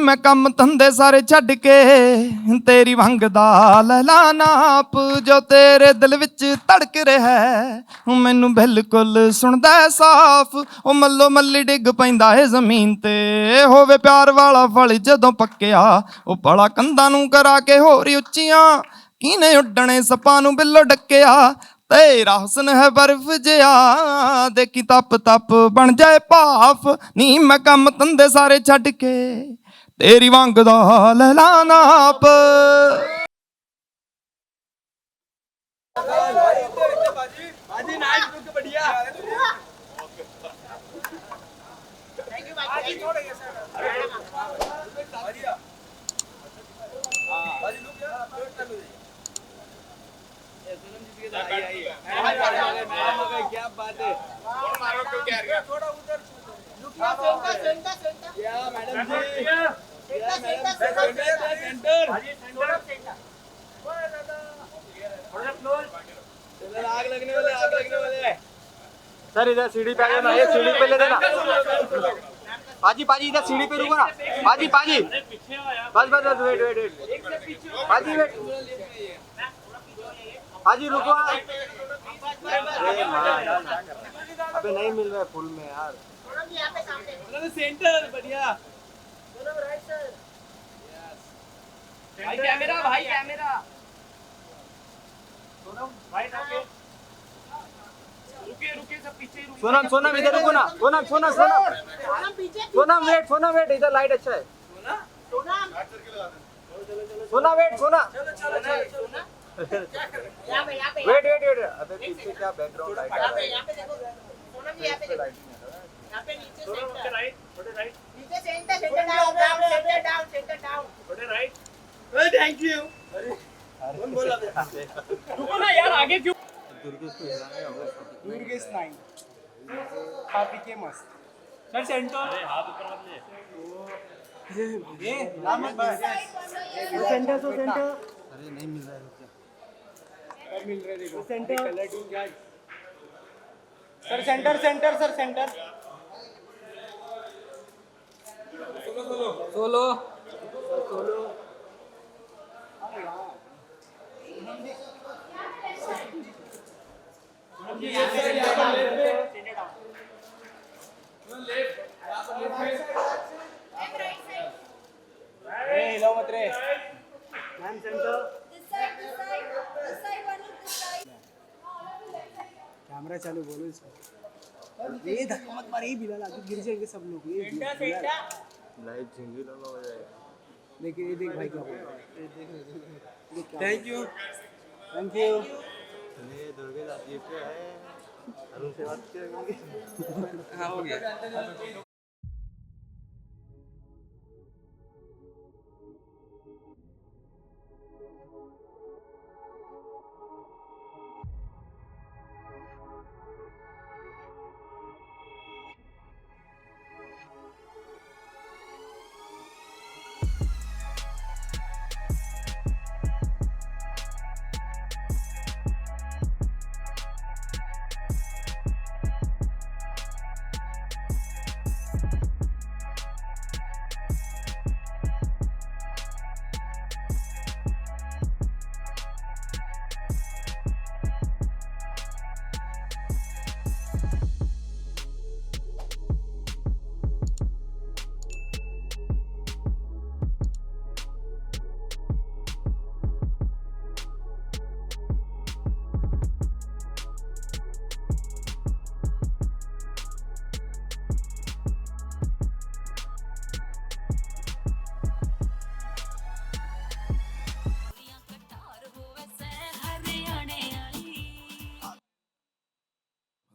मैं कम धंधे सारे छड्ड के तेरी वंग दा लैला नाप जो तेरे दिल विच धड़क रहा है मैनू बिल्कुल सुनदा है साफ ओ मल्लो मल्ली डिग पैंदा है जमीन ते होवे प्यार वाला फल जदों पक्किया ओ भला कंधां नूं करा के होर उच्चियां किने उड्डणे सपां नूं बिल्लो डक्किया तेरा हुस्न है बर्फ जिया देखी तप तप बन जाए भाफ नी मैं कम धंधे सारे छड्ड के तेरी वंग दा लैला नाप। क्या बात है थोड़ा उधर मैडम जी आग लगने वाले सर इधर सीढ़ी पे ना ये सीढ़ी पे ले देना पाजी पाजी इधर सीढ़ी पे रुको ना पाजी पाजी बस बस बस वेट पाजी वेट पाजी रुको अबे नहीं मिल रहा है फुल में यार सेंटर बढ़िया राइट सर भाई कैमरा राइट ओके रुके सब पीछे सोनम इधर रुको ना सोनम वेट इधर लाइट अच्छा है सोना वेट अबे पीछे क्या बैकग्राउंड लाइट यहाँ पे देखो सोनम जी यहाँ पे नीचे सेंटर राइट थोड़े राइट नीचे सेंटर डाउन थोड़े राइट थैंक यू कौन बोला रुको ना यार आगे क्यों दुर्गेश नाइन काफी के मस्त सर सेंटर अरे हाथ ऊपर मत ले ये मत बस सेंटर अरे नहीं मिल रहा है क्या मिल रहा है देखो सेंटर कलर टीम क्या सर सेंटर सोलो हिलो मत रे मैम सेंटर कैमरा चालू बोलो इसको ये धक्का मत मार ये बिलाल आगे गिर जाएंगे सब लोग ये लाइव झिंगी लगा हो जाएगा देखिए ये देख भाई क्या बोल रहा है थैंक यू चलिए दुर्गे जी पे है अरुण से बात करेंगे हाँ हो गया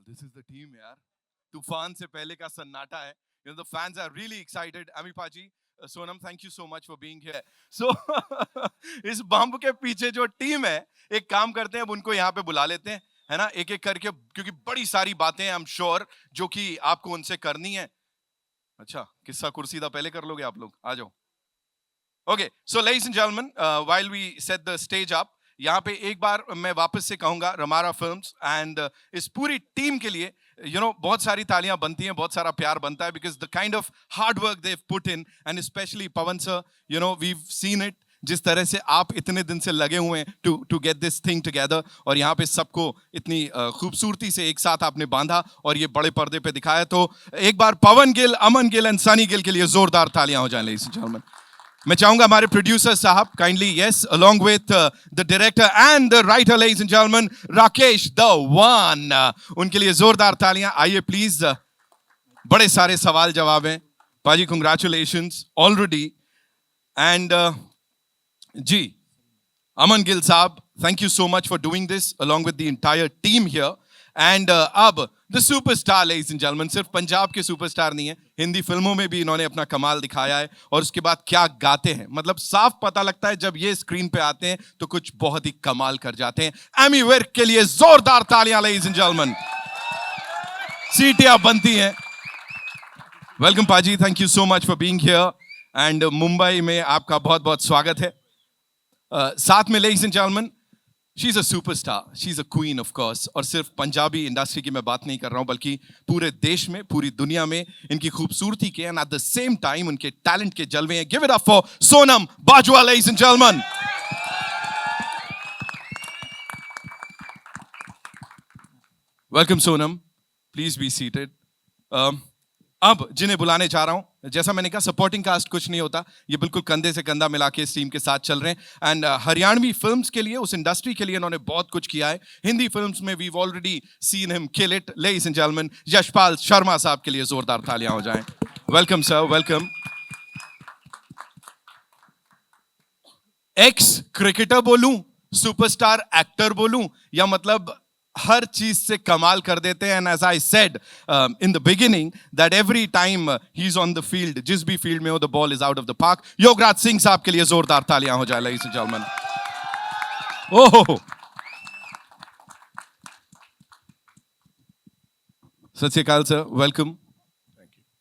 This is the team, यार. तूफान से पहले का सन्नाटा है. You know the fans are really excited. Amipa ji, Sonam, thank you so much for being here. So इस बम्ब के पीछे जो टीम है, एक काम करते हैं, अब उनको यहाँ पे बुला लेते हैं, है ना, एक एक करके, क्योंकि बड़ी सारी बातें हैं, I'm sure, जो कि आपको उनसे करनी है. अच्छा, किस्सा कुर्सी दा पहले कर लोगे आप लोग, आ जाओ. Okay, so ladies and gentlemen, while we set the stage up, यहाँ पे एक बार मैं वापस से कहूँगा रमारा फिल्म्स एंड इस पूरी टीम के लिए बहुत सारी तालियां बनती हैं, बहुत सारा प्यार बनता है, because the kind of hard work they've put in, and especially Pawan sir, we've seen it, जिस तरह से आप इतने दिन से लगे हुए हैं to get this thing together, और यहाँ पे सबको इतनी खूबसूरती से एक साथ आपने बांधा और ये बड़े पर्दे पे दिखाया. तो एक बार पवन गिल, अमन गिल एंड सनी गिल के लिए जोरदार तालियां हो जाएं लेडीज एंड जेंटलमैन. मैं चाहूंगा हमारे प्रोड्यूसर साहब kindly, yes, along with the director and the writer ladies and gentleman, Rakesh the one, उनके लिए जोरदार तालियां. आइए प्लीज. बड़े सारे सवाल जवाब हैं पाजी, कंग्रेचुलेशंस ऑलरेडी. एंड जी, अमन गिल साहब, thank you so much for doing this along with the entire team here. And अब the superstar ladies and gentlemen, सिर्फ पंजाब के सुपरस्टार नहीं है, हिंदी फिल्मों में भी इन्होंने अपना कमाल दिखाया है, और उसके बाद क्या गाते हैं, मतलब साफ पता लगता है जब ये स्क्रीन पे आते हैं तो कुछ बहुत ही कमाल कर जाते हैं. एमी विर्क के लिए जोरदार तालियां ladies and gentlemen. सीटियां बनती हैं. वेलकम पाजी, thank you so much for being here. And Mumbai में आपका बहुत बहुत स्वागत है. साथ में ladies and gentlemen, she is a superstar, she is a queen of course. और सिर्फ पंजाबी इंडस्ट्री की मैं बात नहीं कर रहा हूं, बल्कि पूरे देश में, पूरी दुनिया में इनकी खूबसूरती के and at the same time उनके टैलेंट के जलवे हैं. Give it up for Sonam Bajwa ladies and gentlemen. Welcome Sonam, please be seated. अब जिन्हें बुलाने जा रहा हूं, जैसा मैंने कहा सपोर्टिंग कास्ट कुछ नहीं होता, ये बिल्कुल कंधे से कंधा मिला के इस टीम के साथ चल रहे हैं. एंड हरियाणवी फिल्म्स के लिए, उस इंडस्ट्री के लिए इन्होंने बहुत कुछ किया है. हिंदी फिल्म्स में we already seen him kill it. Ladies and gentleman, Yashpal Sharma साहब के लिए जोरदार तालियां हो जाएं. Welcome sir, welcome. Ex cricketer बोलूं, सुपरस्टार एक्टर बोलूं, या मतलब हर चीज से कमाल कर देते हैं. And as I said in the beginning that every time he is on the field, जिस भी फील्ड में हो, the ball is out of the park. Yograj Singh साहब के लिए जोरदार तालियां हो जाए ladies and gentlemen. ओह, सत श्री अकाल sir, welcome.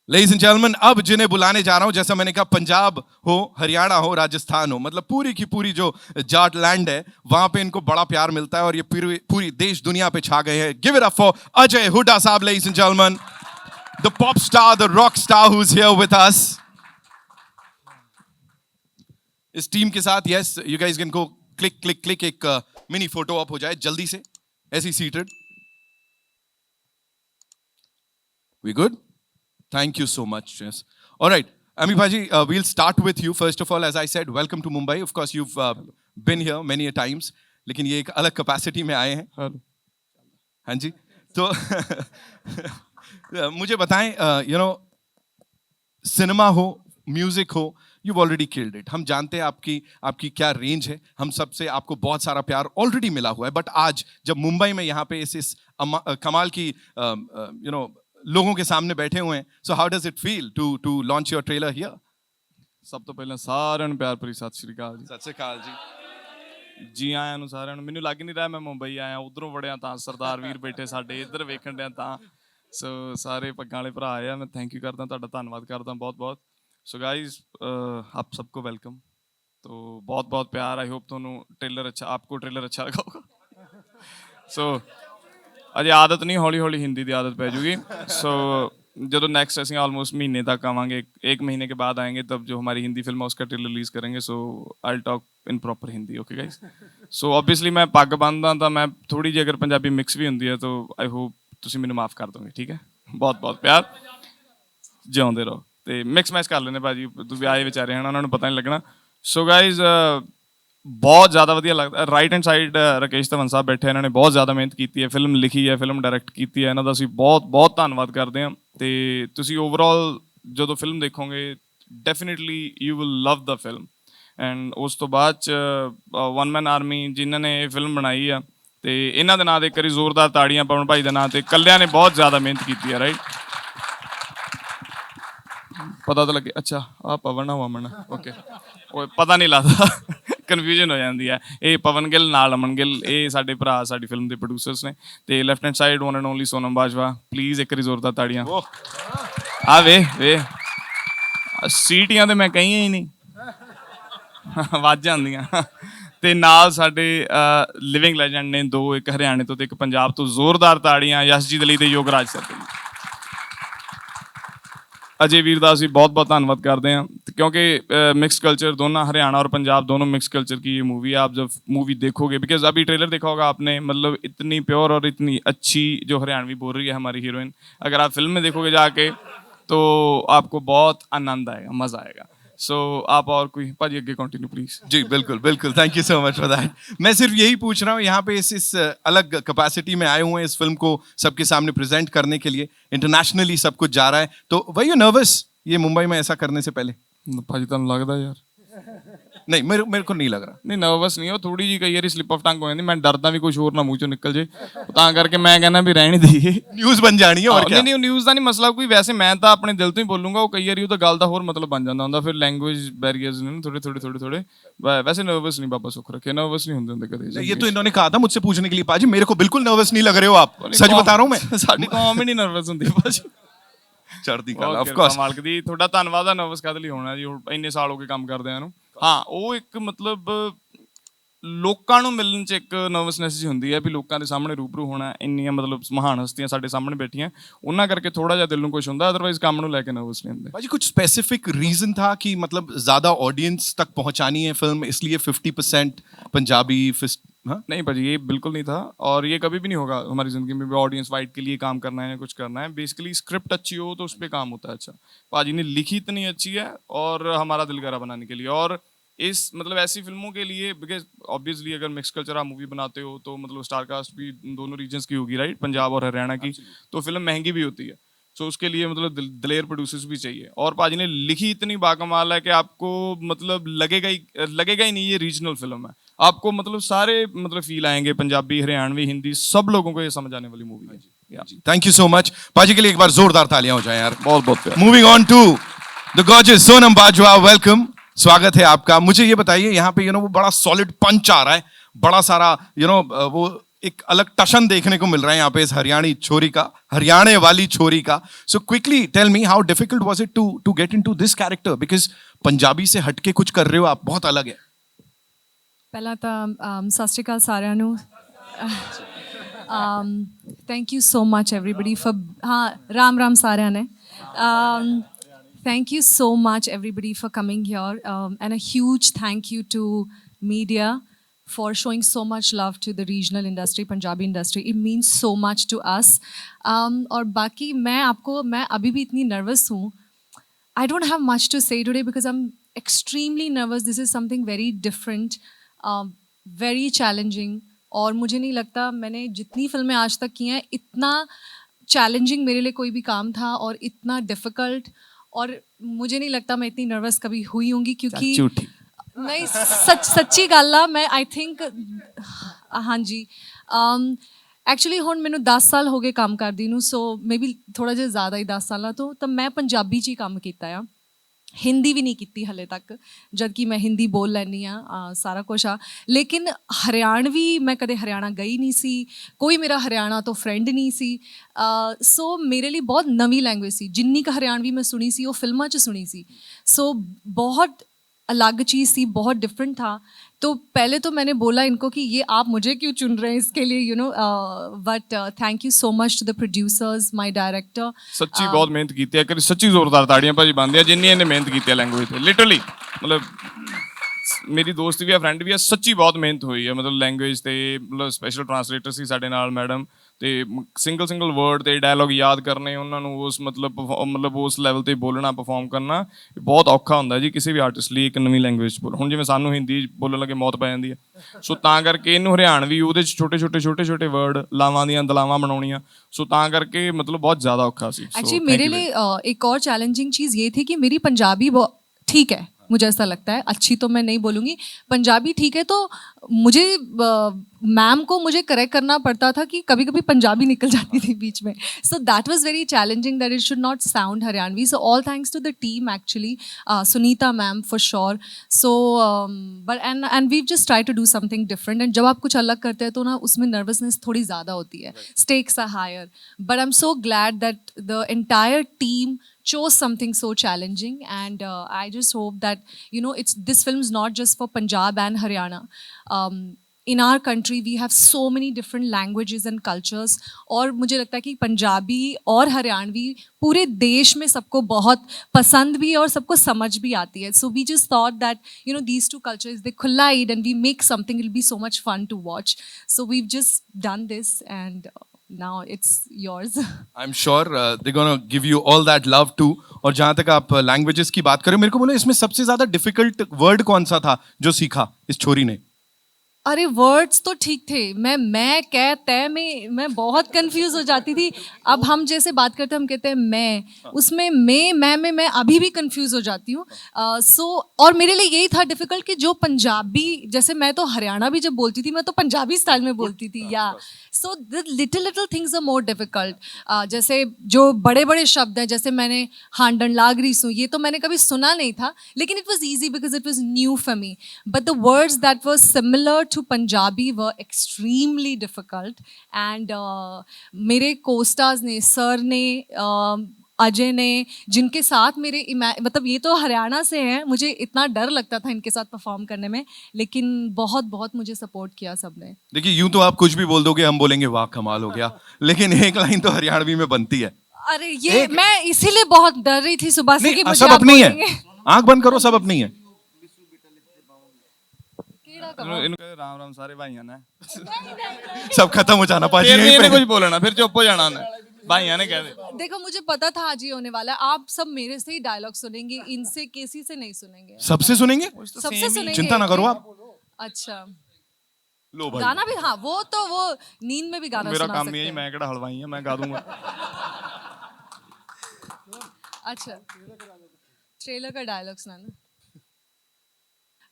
Ladies and gentlemen, अब जिन्हें बुलाने जा रहा हूं, जैसा मैंने कहा, पंजाब हो, हरियाणा हो, राजस्थान हो, मतलब पूरी की पूरी जो जाट लैंड है, वहां पे इनको बड़ा प्यार मिलता है, और ये पूरी देश दुनिया पे छा गए हैं. Give it up for Ajay Hooda साहब ladies and gentlemen, the pop star, the rock star who's here with us. इस टीम के साथ, yes, you guys can go click, एक मिनी फोटो अप हो जाए जल्दी से, ऐसी seated. We good? Thank you so much. Yes. All right, Ami Bhaji, we'll start with you. First of all, as I said, welcome to Mumbai. Of course, you've been here many a times. लेकिन ये एक अलग capacity में आए हैं. हाँ जी. तो मुझे बताएं, सिनेमा हो, म्यूजिक हो, you've already killed it. हम जानते हैं आपकी क्या रेंज है. हम सबसे आपको बहुत सारा प्यार ऑलरेडी मिला हुआ है. बट आज जब मुंबई में यहाँ पे इस कमाल की लोगों के सामने बैठे हुए हैं, so how does it feel to launch your trailer here? ਸਭ ਤੋਂ ਪਹਿਲਾਂ ਸਾਰਿਆਂ ਨੂੰ ਪਿਆਰ ਭਰੀ ਸਤਿ ਸ਼੍ਰੀ ਅਕਾਲ ਜੀ. ਸਤਿ ਸ਼੍ਰੀ ਅਕਾਲ ਜੀ. ਜੀ ਆਇਆਂ ਨੂੰ ਸਾਰਿਆਂ ਨੂੰ. ਮੈਨੂੰ ਲੱਗ ਨਹੀਂ ਰਿਹਾ ਮੈਂ ਮੁੰਬਈ ਆਇਆ, ਉਧਰੋਂ ਵੜਿਆ ਤਾਂ ਸਰਦਾਰ ਵੀਰ ਬੈਠੇ ਸਾਡੇ, ਇੱਧਰ ਵੇਖਣ ਡਿਆ ਤਾਂ. ਸੋ ਸਾਰੇ ਪੱਗਾਂ ਵਾਲੇ ਭਰਾ ਆਏ ਆ, ਮੈਂ ਥੈਂਕ ਯੂ ਕਰਦਾ, ਤੁਹਾਡਾ ਧੰਨਵਾਦ ਕਰਦਾ ਬਹੁਤ ਬਹੁਤ. ਸੋ गाइस, आप सबको वेलकम. तो बहुत बहुत प्यार. आई होप ਤੁਹਾਨੂੰ ट्रेलर अच्छा, आपको ट्रेलर अच्छा लगा होगा. सो अजे आदत नहीं, हौली हौली हिंदी की आदत पै जूगी. सो जो नेक्स्ट असं ऑलमोस्ट महीने तक आवांगे, एक महीने के बाद आएंगे, तब जो हमारी हिंदी फिल्म है उसका ट्रेलर रिलीज करेंगे. So I talk in proper Hindi. Okay guys. So obviously मैं पग बंदा तो मैं थोड़ी जी अगर पंजाबी मिक्स भी होंगी है, तो आई होप तुम मैंने माफ़ कर दोगे. ठीक है, बहुत बहुत प्यार, जिਉਂਦੇ ਰਹੋ. तो मिक्स मैच कर लेने भाजी, तू भी आए बेचारे हैं, उन्होंने पता नहीं लगना. सो गाइज, बहुत ज़्यादा वधिया लगता. Right hand side Rakesh Dhawan साहब बैठे, इन्होंने बहुत ज़्यादा मेहनत की है, फिल्म लिखी है, फिल्म डायरैक्ट की है, इन्हों का ਅਸੀਂ बहुत बहुत धन्नवाद करते हैं. तो ਤੁਸੀਂ ओवरऑल जो फिल्म देखोगे, definitely you will love the film. And उस तो बाद वन मैन आर्मी जिन्हों ने ये फिल्म बनाई है, तो इन्हों के नाम एक बारी जोरदार ताड़ियां पवन भाई के नाम से. कलिया ने बहुत ज़्यादा मेहनत की है. राइट, पता तो लगे. अच्छा, आ पवन आ अमन. ओके, पता नहीं लगता, कन्फ्यूजन हो जाती है. ये पवन गिल नाल अमन गिल, ये साडे भरा, साडी फिल्म के प्रोड्यूसर्स ने. तो left hand side one and only Sonam Bajwa. Please एक बारी जोरदार ताड़ियां. आ वे सीटियां तो मैं कही ही नहीं, ਵੱਜ ਜਾਂਦੀਆਂ. ਤੇ ਨਾਲ ਸਾਡੇ ਲਿਵਿੰਗ ਲੈਜੈਂਡ ਨੇ ਦੋ, ਇੱਕ ਹਰਿਆਣੇ ਤੋਂ ਤੇ ਇੱਕ ਪੰਜਾਬ ਤੋਂ। ਜ਼ੋਰਦਾਰ ਤਾੜੀਆਂ ਯਸ਼ਜੀਤ ਲਈ ਤੇ ਯੋਗਰਾਜ ਸਰ ਲਈ। ਅਜੇ ਵੀਰ ਦਾ ਅਸੀਂ बहुत बहुत ਧੰਨਵਾਦ करते हैं क्योंकि मिक्स कल्चर दोनों हरियाणा और पंजाब दोनों मिक्स कल्चर की ये मूवी है। आप जब मूवी देखोगे, बिकॉज अभी ट्रेलर देखा होगा आपने, मतलब इतनी प्योर और इतनी अच्छी जो हरियाणवी बोल रही है हमारी हीरोइन, अगर आप फिल्म में देखोगे जाके तो आपको बहुत आनंद आएगा, मज़ा आएगा। सो आप और कोई भाजी आगे कंटिन्यू प्लीज। जी बिल्कुल बिल्कुल, thank you so much for that. मैं सिर्फ यही पूछ रहा हूँ, यहाँ पे इस अलग कैपेसिटी में आए हुए हैं इस फिल्म को सबके सामने प्रेजेंट करने के लिए, इंटरनेशनली सब कुछ जा रहा है, तो वर यू नर्वस ये मुंबई में ऐसा करने से पहले? भाजी तुहानू लगदा यार? नहीं, मेरे को नहीं लग रहा। नहीं नर्वस नहीं हो, थोड़ी जी कई बार स्लिप ऑफ टंग हो जाती। मैं डरदा भी कुछ होर ना मूँह चों निकल जे, ਤਾਂ ਕਰਕੇ मैं कहना भी रहने दईए। न्यूज़ बन जानी है और क्या। नहीं न्यूज़ ਦਾ ਨਹੀਂ ਮਸਲਾ ਕੋਈ, ਵੈਸੇ ਮੈਂ ਤਾਂ ਆਪਣੇ ਦਿਲ ਤੋਂ ਹੀ ਬੋਲੂੰਗਾ। ਉਹ ਕਈ ਵਾਰੀ ਉਹ ਤਾਂ ਗੱਲ ਦਾ ਹੋਰ ਮਤਲਬ ਬਣ ਜਾਂਦਾ ਹੁੰਦਾ, ਫਿਰ ਲੈਂਗੁਏਜ ਬੈਰੀਅਰਸ ਨੇ ਥੋੜੇ। वैसे नर्वस नहीं, बाबा सुख रखे, नर्वस नहीं होते कभी। ये तो इन्होंने कहा था मुझसे पूछने के लिए, पाजी मेरे को बिल्कुल नर्वस नहीं लग रहे हो आप, सच बता रहा हूँ मैं। ਸਾਡੀ ਕੌਮ ਹੀ ਨਹੀਂ ਨਰਵਸ ਹੁੰਦੀ ਭਾਜੀ। ਚੜ੍ਹਦੀ ਕਲਾ, ਬਹੁਤ ਆਫ ਕਿਰਪਾ ਕੋਰਸ। ਮਾਲਕ ਦੀ। ਤੁਹਾਡਾ ਧੰਨਵਾਦ ਆ, ਨਰਵਸ ਕਾਹਦੇ ਲਈ ਹੋਣਾ ਜੀ, ਹੁਣ ਇੰਨੇ ਸਾਲ ਹੋ ਗਏ ਕੰਮ ਕਰਦਿਆਂ ਨੂੰ। ਹਾਂ ਉਹ ਇੱਕ ਮਤਲਬ ਲੋਕਾਂ ਨੂੰ ਮਿਲਣ 'ਚ ਇੱਕ ਨਰਵਸਨੈਸ ਜੀ ਹੁੰਦੀ ਹੈ ਵੀ ਲੋਕਾਂ ਦੇ ਸਾਹਮਣੇ ਰੂਬਰੂ ਹੋਣਾ, ਇੰਨੀਆਂ ਮਤਲਬ ਮਹਾਨ ਹਸਤੀਆਂ ਸਾਡੇ ਸਾਹਮਣੇ ਬੈਠੀਆਂ, ਉਹਨਾਂ ਕਰਕੇ ਥੋੜਾ ਜਿਹਾ ਦਿਲ ਨੂੰ ਕੁਛ ਹੁੰਦਾ, ਅਦਰਵਾਈਜ਼ ਕੰਮ ਨੂੰ ਲੈ ਕੇ ਨਰਵਸ ਨਹੀਂ ਹੁੰਦੇ। भाजी कुछ स्पेसिफिक रीजन था कि मतलब ज्यादा ऑडियंस तक पहुंचानी है फिल्म, इसलिए 50% पंजाबी हाँ? नहीं भाजी ये बिल्कुल नहीं था, और ये कभी भी नहीं होगा हमारी ज़िंदगी में भी ऑडियंस वाइट के लिए काम करना है या कुछ करना है। बेसिकली स्क्रिप्ट अच्छी हो तो उस पर काम होता है अच्छा। भाजी ने लिखी इतनी अच्छी है और हमारा दिल करा बनाने के लिए, और इस मतलब ऐसी फिल्मों के लिए, बिकॉज ऑब्वियसली अगर मिक्स कल्चर आप मूवी बनाते हो तो मतलब स्टार कास्ट भी दोनों रीजन्स की होगी, राइट, पंजाब और हरियाणा की, तो फिल्म महंगी भी होती है। सो उसके लिए मतलब दिलेर प्रोड्यूसर्स भी चाहिए, और पाजी ने लिखी इतनी बाकमाल है कि आपको मतलब लगेगा ही नहीं ये रीजनल फिल्म है। आपको मतलब सारे मतलब फील आएंगे, पंजाबी, हरियाणवी, हिंदी, सब लोगों को ये समझ आने वाली मूवी है। थैंक यू सो मच पाजी के लिए, एक बार जोरदार तालियां हो जाए यार। बहुत बहुत moving on to the gorgeous Sonam Bajwa, welcome, स्वागत है आपका। मुझे ये बताइए यहाँ पे वो बड़ा सॉलिड पंच आ रहा है, बड़ा सारा वो एक अलग टशन देखने को मिल रहा है यहाँ पे इस हरियाणे वाली छोरी का। So quickly tell me, how difficult was it to get into this character, because Punjabi से हटके कुछ कर रहे हो आप, बहुत अलग है। ਪਹਿਲਾਂ ਤਾਂ ਸਤਿ ਸ਼੍ਰੀ ਅਕਾਲ ਸਾਰਿਆਂ ਨੂੰ। Thank you so much everybody for, ਹਾਂ ਰਾਮ ਸਾਰਿਆਂ ਨੇ। Thank you so much everybody for coming here, and a huge thank you to media for showing so much love to the regional industry, Punjabi industry. It means so much to us. और बाकी मैं अभी भी इतनी nervous हूँ. I don't have much to say today because I'm extremely nervous. This is something very different, very challenging. और मुझे नहीं लगता मैंने जितनी फिल्में आज तक की हैं इतना चैलेंजिंग मेरे लिए कोई भी काम था और इतना डिफ़िकल्ट, और मुझे नहीं लगता मैं इतनी नर्वस कभी हुई होंगी, क्योंकि नहीं सच्ची गल आ। मैं आई थिंक हाँ जी, एक्चुअली हुण मैनू 10 साल हो गए काम करदी नूं, सो मे बी थोड़ा जिहा ज़्यादा ही 10 साल तो मैं पंजाबी च ही काम कीता आ, हिंदी भी नहीं की हले तक, जबकि मैं हिंदी बोल लैनी हाँ, सारा कुछ आ। लेकिन हरियाणवी मैं कदे हरियाणा गई नहीं सी, कोई मेरा हरियाणा तो फ्रेंड नहीं सी। सो मेरे लिए बहुत नवी लैंग्वेज सी, जिन्नी का हरियाणवी मैं सुनी सी वो फिल्मां च सुनी सी, सो बहुत अलग चीज़ थी, बहुत डिफरेंट था। तो पहले तो मैंने बोला इनको कि ये आप मुझे क्यों चुन रहे हैं इसके लिए, but thank you so much to the producers, my director. सच्ची बहुत मेहनत की है, कभी सच्ची जोरदार ताड़ियां भाजी बनदी जिन्नी इन्हें मेहनत की है लैंग्वेज पे, लिटरली मतलब मेरी दोस्त भी है, फ्रेंड भी है, सच्ची बहुत मेहनत हुई है मतलब लैंग्वेज ते, मतलब स्पैशल ट्रांसलेटर सी साडे नाल मैडम, ते सिंगल वर्ड ते डायलॉग याद करने, उन्होंने उस मतलब उस लैवल ते बोलना, परफॉर्म करना बहुत औखा होंदा जी किसी भी आर्टिस्ट लिए एक नवी लैंग्वेज बोल। हुण जिवें सानूं हिंदी बोलण लगे मौत पै जांदी है, सो तां करके इहनूं हरियाणवी ਉਹਦੇ छोटे वर्ड लावां ਦੀਆਂ दलावां बनाउणियां, सो तां करके मतलब बहुत ज़्यादा औखा सी। एक्चुअली मेरे लिए एक और चैलेंजिंग चीज़ ये थी कि मेरी पंजाबी ठीक है, मुझे ऐसा लगता है, अच्छी तो मैं नहीं बोलूँगी, पंजाबी ठीक है, तो मुझे मैम को मुझे करेक्ट करना पड़ता था कि कभी कभी पंजाबी निकल जाती थी बीच में. So that was very challenging that it should not sound Haryanvi. So all thanks to the team actually, Sunita ma'am for sure. So but and we just try to do something different. And जब आप कुछ अलग करते हैं तो ना उसमें nervousness थोड़ी ज़्यादा होती है, stakes are higher. But I am so glad that the entire team chose something so challenging, and I just hope that this film is not just for Punjab and Haryana. In our country we have so many different languages and cultures, और मुझे लगता है कि पंजाबी और हरियाणवी पूरे देश में सबको बहुत पसंद भी है और सबको समझ भी आती है. So we just thought that these two cultures, they collide and we make something, it'll be so much fun to watch. So we've just done this, and now it's yours. I'm sure they're gonna give you all that love too. और जहाँ तक आप languages की बात करें, मेरे को बोलो इसमें सबसे ज्यादा डिफिकल्ट वर्ड कौन सा था जो सीखा इस छोरी ने? अरे वर्ड्स तो ठीक थे, मैं कह तय में मैं बहुत कंफ्यूज हो जाती थी. अब हम जैसे बात करते हैं, हम कहते हैं मैं, उसमें मैं अभी भी कंफ्यूज हो जाती हूँ. सो और मेरे लिए यही था डिफिकल्ट कि जो पंजाबी, जैसे मैं तो हरियाणा भी जब बोलती थी मैं तो पंजाबी स्टाइल में बोलती थी. या so the little things are more difficult. जैसे जो बड़े बड़े शब्द हैं, जैसे मैंने हांडन लागरी सू, ये तो मैंने कभी सुना नहीं था, लेकिन it was easy because it was new for me. But the words that were similar to Punjabi were extremely difficult, and मेरे co-stars ने, सर ने, अजय ने, जिनके साथ मेरे मतलब ये तो हरियाणा से हैं, मुझे इतना डर लगता था इनके साथ परफॉर्म करने में, लेकिन बहुत बहुत मुझे सपोर्ट किया सबने. देखिए यूं तो आप कुछ भी बोल दोगे, हम बोलेंगे वाह कमाल हो गया, लेकिन एक लाइन तो हरियाणवी में बनती है. अरे ये मैं इसीलिए बहुत डर रही थी सुबह से कि मुझे सब आप अपनी है, बोलेंगे. आंख बंद करो, सब अपनी है. इनको राम राम सारे भाइयों ने सब खत्म हो जाना पाजी फिर नहीं यहीं इन्हें पे. कुछ बोलना, फिर चुप हो जाना ने भाइयों ने कह दे. देखो मुझे पता था आज ही होने वाला है, आप सब मेरे से ही डायलॉग सुनेंगे, इनसे किसी से नहीं सुनेंगे. सबसे सुनेंगे, सबसे सुनेंगे. चिंता ना करो आप. अच्छा लो भाई, गाना भी, हाँ वो नींद में भी गाना मेरा सुना काम सकते यही, हैं. मैं केड़ा हलवाई है, मैं गा दूंगा. अच्छा ट्रेलर का डायलॉग सुनाना.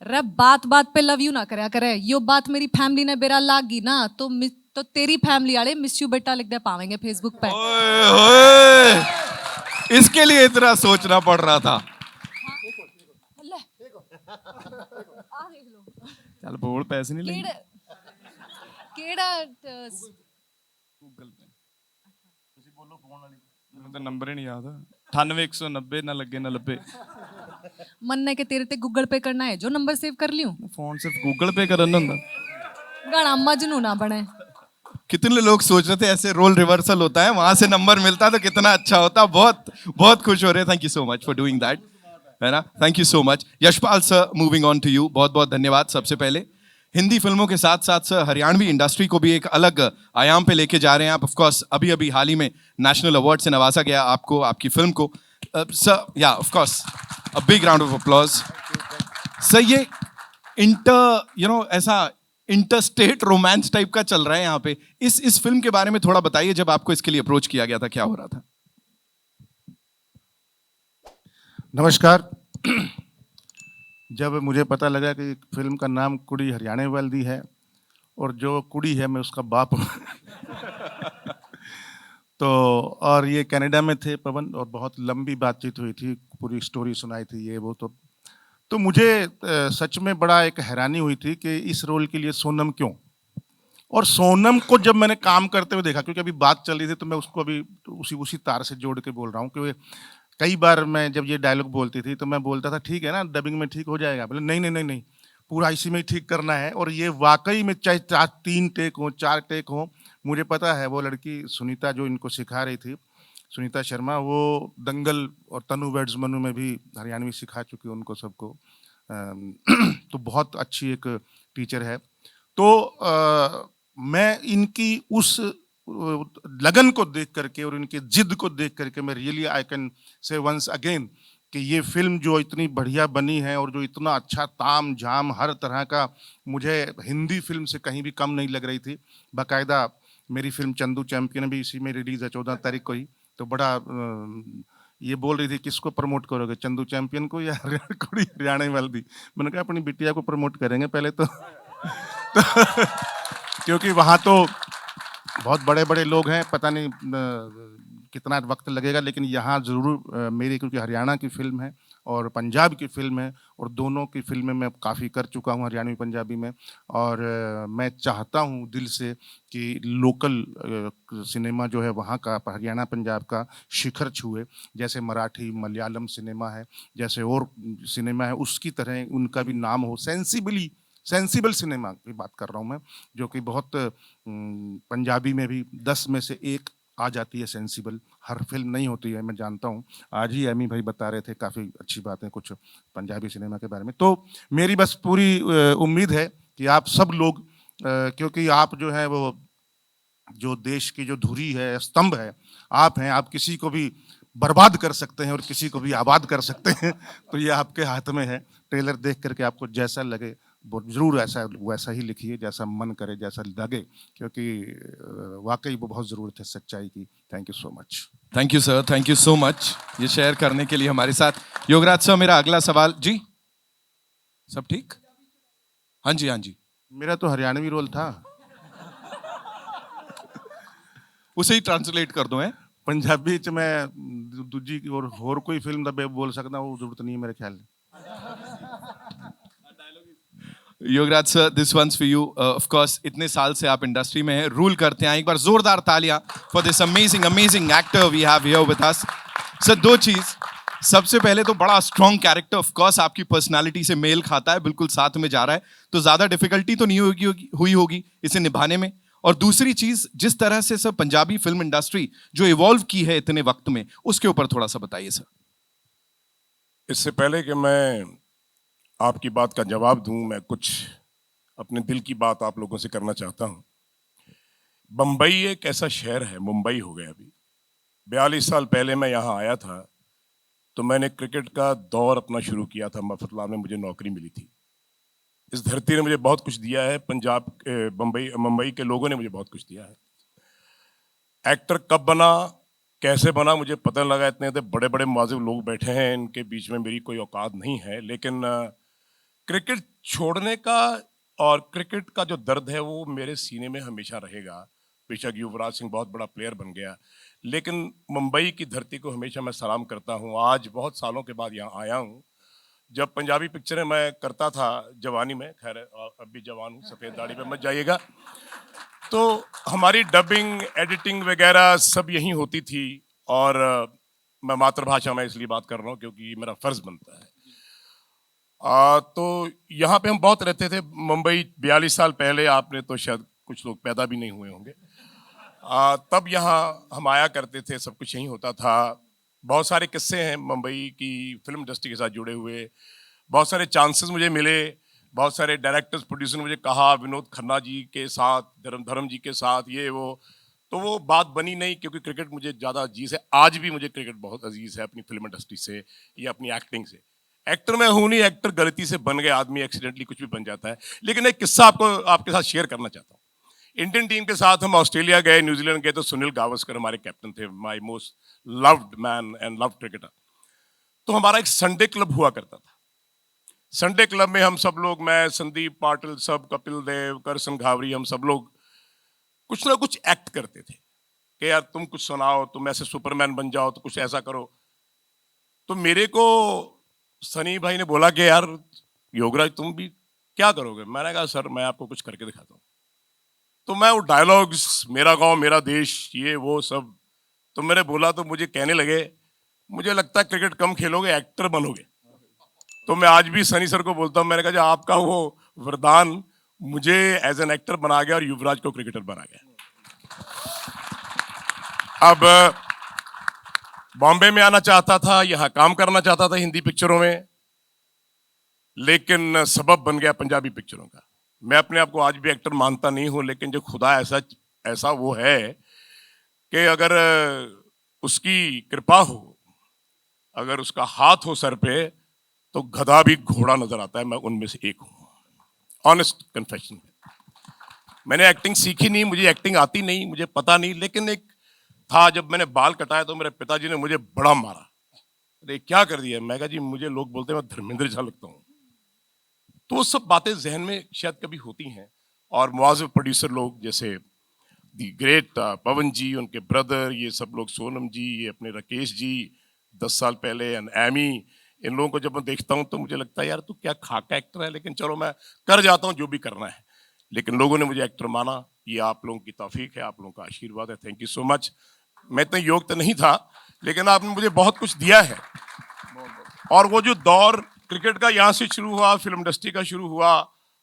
रे बात बात पे लव यू ना करया करे, यो बात मेरी फैमिली ने बेरा लागी ना तो तेरी फैमिली वाले मिस यू बेटा लिख दे पावेंगे फेसबुक पे. ओए होए, इसके लिए इतना सोचना पड़ रहा था. ले आ देख लो. चल बोल, पैसे नहीं लेंगे. केड़ा गूगल पे ਤੁਸੀਂ ਬੋਲੋ ਫੋਨ ਵਾਲੀ, ਮੈਨੂੰ ਤਾਂ ਨੰਬਰ ਹੀ ਨਹੀਂ ਯਾਦ. 98 190 ਨਾ ਲੱਗੇ ਨਾ ਲੱਭੇ. मन है कि तेरे ते गूगल पे करना है, जो नंबर सेव कर लियो. फोन सिर्फ गूगल पे करना ਹੁੰਦਾ. गाना मजनू ना बने. कितने लोग सोच रहे थे ऐसे रोल रिवर्सल होता है, वहां से नंबर मिलता तो कितना अच्छा होता. बहुत बहुत खुश हो रहे हैं. Thank you so much for doing that, है ना. Thank you so much. Yashpal sir, moving on to you, बहुत बहुत धन्यवाद. सबसे पहले हिंदी फिल्मों के साथ साथ सर हरियाणवी इंडस्ट्री को भी एक अलग आयाम पे लेके जा रहे हैं आप. ऑफ कोर्स अभी अभी हाल ही में नेशनल अवार्ड से नवाजा गया आपको, आपकी फिल्म को. सर या of course a big round of applause. Sir ये ऐसा इंटरस्टेट रोमांस टाइप का चल रहा है यहाँ पे, इस फिल्म के बारे में थोड़ा बताइए. जब आपको इसके लिए अप्रोच किया गया था, क्या हो रहा था? नमस्कार. जब मुझे पता लगा कि फिल्म का नाम कुड़ी हरियाणा वाली है और जो कुड़ी है मैं उसका बाप हूँ तो और ये कनाडा में थे पवन, और बहुत लंबी बातचीत हुई थी, पूरी स्टोरी सुनाई थी ये वो. तो मुझे सच में बड़ा एक हैरानी हुई थी कि इस रोल के लिए सोनम क्यों. और सोनम को जब मैंने काम करते हुए देखा, क्योंकि अभी बात चल रही थी तो मैं उसको अभी उसी तार से जोड़ के बोल रहा हूँ. क्योंकि कई बार मैं जब ये डायलॉग बोलती थी तो मैं बोलता था ठीक है ना, डबिंग में ठीक हो जाएगा. बोले नहीं नहीं नहीं नहीं, पूरा इसी में ही ठीक करना है. और ये वाकई में चाहे 3 टेक हो 4 टेक हो, मुझे पता है वो लड़की सुनीता जो इनको सिखा रही थी, सुनीता शर्मा, वो दंगल और तनु वेड्स मनु में भी हरियाणवी सिखा चुकी उनको सबको. तो बहुत अच्छी एक टीचर है. तो मैं इनकी उस लगन को देख करके और इनकी जिद को देख करके मैं really I can say once again कि ये फिल्म जो इतनी बढ़िया बनी है और जो इतना अच्छा ताम झाम हर तरह का, मुझे हिंदी फिल्म से कहीं भी कम नहीं लग रही थी. बाकायदा मेरी फिल्म चंदू चैंपियन भी इसी में रिलीज़ है 14 तारीख को ही. तो बड़ा ये बोल रही थी किसको प्रमोट करोगे, चंदू चैंपियन को या कुड़ी हरियाणा वाली. मैंने कहा अपनी बिटिया को प्रमोट करेंगे पहले तो क्योंकि वहाँ तो बहुत बड़े बड़े लोग हैं, पता नहीं कितना वक्त लगेगा, लेकिन यहाँ ज़रूर मेरी, क्योंकि हरियाणा की फिल्म है और पंजाब की फिल्म है, और दोनों की फिल्में मैं काफ़ी कर चुका हूँ हरियाणवी पंजाबी में। और मैं चाहता हूँ दिल से कि लोकल सिनेमा जो है वहाँ का, हरियाणा पंजाब का शिखर छुए, जैसे मराठी मलयालम सिनेमा है, जैसे और सिनेमा है, उसकी तरह उनका भी नाम हो। सेंसिबल सिनेमा की बात कर रहा हूँ मैं, जो कि बहुत पंजाबी में भी 10 में से 1 आ जाती है सेंसिबल। हर फिल्म नहीं होती है, मैं जानता हूँ। आज ही एमी भाई बता रहे थे काफ़ी अच्छी बातें कुछ पंजाबी सिनेमा के बारे में। तो मेरी बस पूरी उम्मीद है कि आप सब लोग, क्योंकि आप जो है वो जो देश की जो धुरी है, स्तंभ है, आप हैं। आप किसी को भी बर्बाद कर सकते हैं और किसी को भी आबाद कर सकते हैं। तो ये आपके हाथ में है। ट्रेलर देख करके आपको जैसा लगे वो ज़रूर वैसा ही लिखिए, जैसा मन करे, जैसा लगे, क्योंकि वाकई वो बहुत ज़रूरत है सच्चाई की। Thank you so much. Thank you sir, thank you so much ये शेयर करने के लिए हमारे साथ। योगराज सर, मेरा अगला सवाल जी, सब ठीक? हाँ जी, हाँ जी, मेरा तो हरियाणवी रोल था। उसे ही ट्रांसलेट कर दो। है पंजाबी च मैं दूजी और कोई फिल्म दा बोल सकदा, वो जरूरत नहीं है मेरे ख्याल। Yograj sir, this one's for you. Of course इतने साल से आप इंडस्ट्री में हैं, रूल करते हैं। एक बार जोरदार तालियां for this amazing actor we have here with us. Sir, 2 चीज, सबसे पहले तो बड़ा स्ट्रॉन्ग कैरेक्टर, ऑफ कोर्स आपकी पर्सनालिटी से मेल खाता है, बिल्कुल साथ में जा रहा है, तो ज्यादा डिफिकल्टी तो नहीं हुई होगी इसे निभाने में। और दूसरी चीज, जिस तरह से सर पंजाबी फिल्म इंडस्ट्री जो इवॉल्व की है इतने वक्त में, उसके ऊपर थोड़ा सा बताइए सर। इससे पहले कि मैं आपकी बात का जवाब दूं, मैं कुछ अपने दिल की बात आप लोगों से करना चाहता हूं। बम्बई एक ऐसा शहर है, मुंबई हो गया अभी। 42 साल पहले मैं यहाँ आया था, तो मैंने क्रिकेट का दौर अपना शुरू किया था। मफतलाल में मुझे नौकरी मिली थी। इस धरती ने मुझे बहुत कुछ दिया है, मुंबई के लोगों ने मुझे बहुत कुछ दिया है। एक्टर कब बना, कैसे बना, मुझे पता नहीं लगा। इतने बड़े बड़े मुआजिब लोग बैठे हैं, इनके बीच में मेरी कोई औकात नहीं है। लेकिन क्रिकेट छोड़ने का और क्रिकेट का जो दर्द है वो मेरे सीने में हमेशा रहेगा। बेशक युवराज सिंह बहुत बड़ा प्लेयर बन गया, लेकिन मुंबई की धरती को हमेशा मैं सलाम करता हूँ। आज बहुत सालों के बाद यहाँ आया हूँ। जब पंजाबी पिक्चरें मैं करता था जवानी में, खैर अब भी जवान हूँ, सफ़ेद दाढ़ी पे मत जाइएगा, तो हमारी डबिंग एडिटिंग वगैरह सब यहीं होती थी। और मैं मातृभाषा में इसलिए बात कर रहा हूँ क्योंकि मेरा फ़र्ज़ बनता है। तो यहाँ पे हम बहुत रहते थे। मुंबई 42 साल पहले, आपने तो शायद कुछ लोग पैदा भी नहीं हुए होंगे, तब यहाँ हम आया करते थे, सब कुछ यहीं होता था। बहुत सारे किस्से हैं मुंबई की फिल्म इंडस्ट्री के साथ जुड़े हुए। बहुत सारे चांसेस मुझे मिले, बहुत सारे डायरेक्टर्स प्रोड्यूसर ने मुझे कहा, विनोद खन्ना जी के साथ, धर्म जी के साथ, ये वो, तो वो बात बनी नहीं, क्योंकि क्रिकेट मुझे ज़्यादा अजीज़ है। आज भी मुझे क्रिकेट बहुत अजीज़ है, अपनी फिल्म इंडस्ट्री से या अपनी एक्टिंग से। एक्टर मैं हूँ नहीं, एक्टर गलती से बन गए, आदमी एक्सीडेंटली कुछ भी बन जाता है। लेकिन एक किस्सा आपके साथ शेयर करना चाहता हूँ। इंडियन टीम के साथ हम ऑस्ट्रेलिया गए, न्यूजीलैंड गए, तो सुनील गावस्कर हमारे कैप्टन थे, my most loved man and loved cricketer. तो हमारा एक संडे क्लब हुआ करता था। संडे क्लब में हम सब लोग, मैं, संदीप पाटिल, सब, कपिल देव, करसन घावरी, हम सब लोग कुछ ना कुछ एक्ट करते थे कि यार तुम कुछ सुनाओ, तुम ऐसे सुपरमैन बन जाओ, तो कुछ ऐसा करो। तो मेरे को सनी भाई ने बोला कि यार योगराज तुम भी क्या करोगे? मैंने कहा सर मैं आपको कुछ करके दिखाता हूँ। तो मैं वो डायलॉग्स, मेरा गांव मेरा देश, ये वो सब, तो मैंने बोला, तो मुझे कहने लगे मुझे लगता है क्रिकेट कम खेलोगे, एक्टर बनोगे। तो मैं आज भी सनी सर को बोलता हूँ, मैंने कहा आपका वो वरदान मुझे एज एन एक्टर बना गया और युवराज को क्रिकेटर बना गया। अब बॉम्बे में आना चाहता था, यहाँ काम करना चाहता था हिंदी पिक्चरों में, लेकिन सबब बन गया पंजाबी पिक्चरों का। मैं अपने आप को आज भी एक्टर मानता नहीं हूँ, लेकिन जो खुदा ऐसा वो है कि अगर उसकी कृपा हो, अगर उसका हाथ हो सर पे, तो गधा भी घोड़ा नजर आता है। मैं उनमें से एक हूँ, ऑनेस्ट कन्फेशन। मैंने एक्टिंग सीखी नहीं, मुझे एक्टिंग आती नहीं, मुझे पता नहीं, लेकिन एक था, जब मैंने बाल कटाया तो मेरे पिताजी ने मुझे बड़ा मारा। अरे क्या कर दिया? मैं कहा जी मुझे लोग बोलते हैं मैं धर्मेंद्र झा लगता हूँ। तो वो सब बातें जहन में शायद कभी होती हैं, और मुआज़िब प्रोड्यूसर लोग जैसे दी ग्रेट पवन जी, उनके ब्रदर, ये सब लोग, सोनम जी, ये अपने राकेश जी 10 साल पहले, एंड एमी, इन लोगों को जब मैं देखता हूँ तो मुझे लगता है यार तू क्या खाका एक्टर है, लेकिन चलो मैं कर जाता हूँ जो भी करना है। लेकिन लोगों ने मुझे एक्टर माना, ये आप लोगों की तौफीक है, आप लोगों का आशीर्वाद है। Thank you so much. मैं इतना योग्य तो नहीं था, लेकिन आपने मुझे बहुत कुछ दिया है। और वो जो दौर क्रिकेट का यहाँ से शुरू हुआ, फिल्म इंडस्ट्री का शुरू हुआ,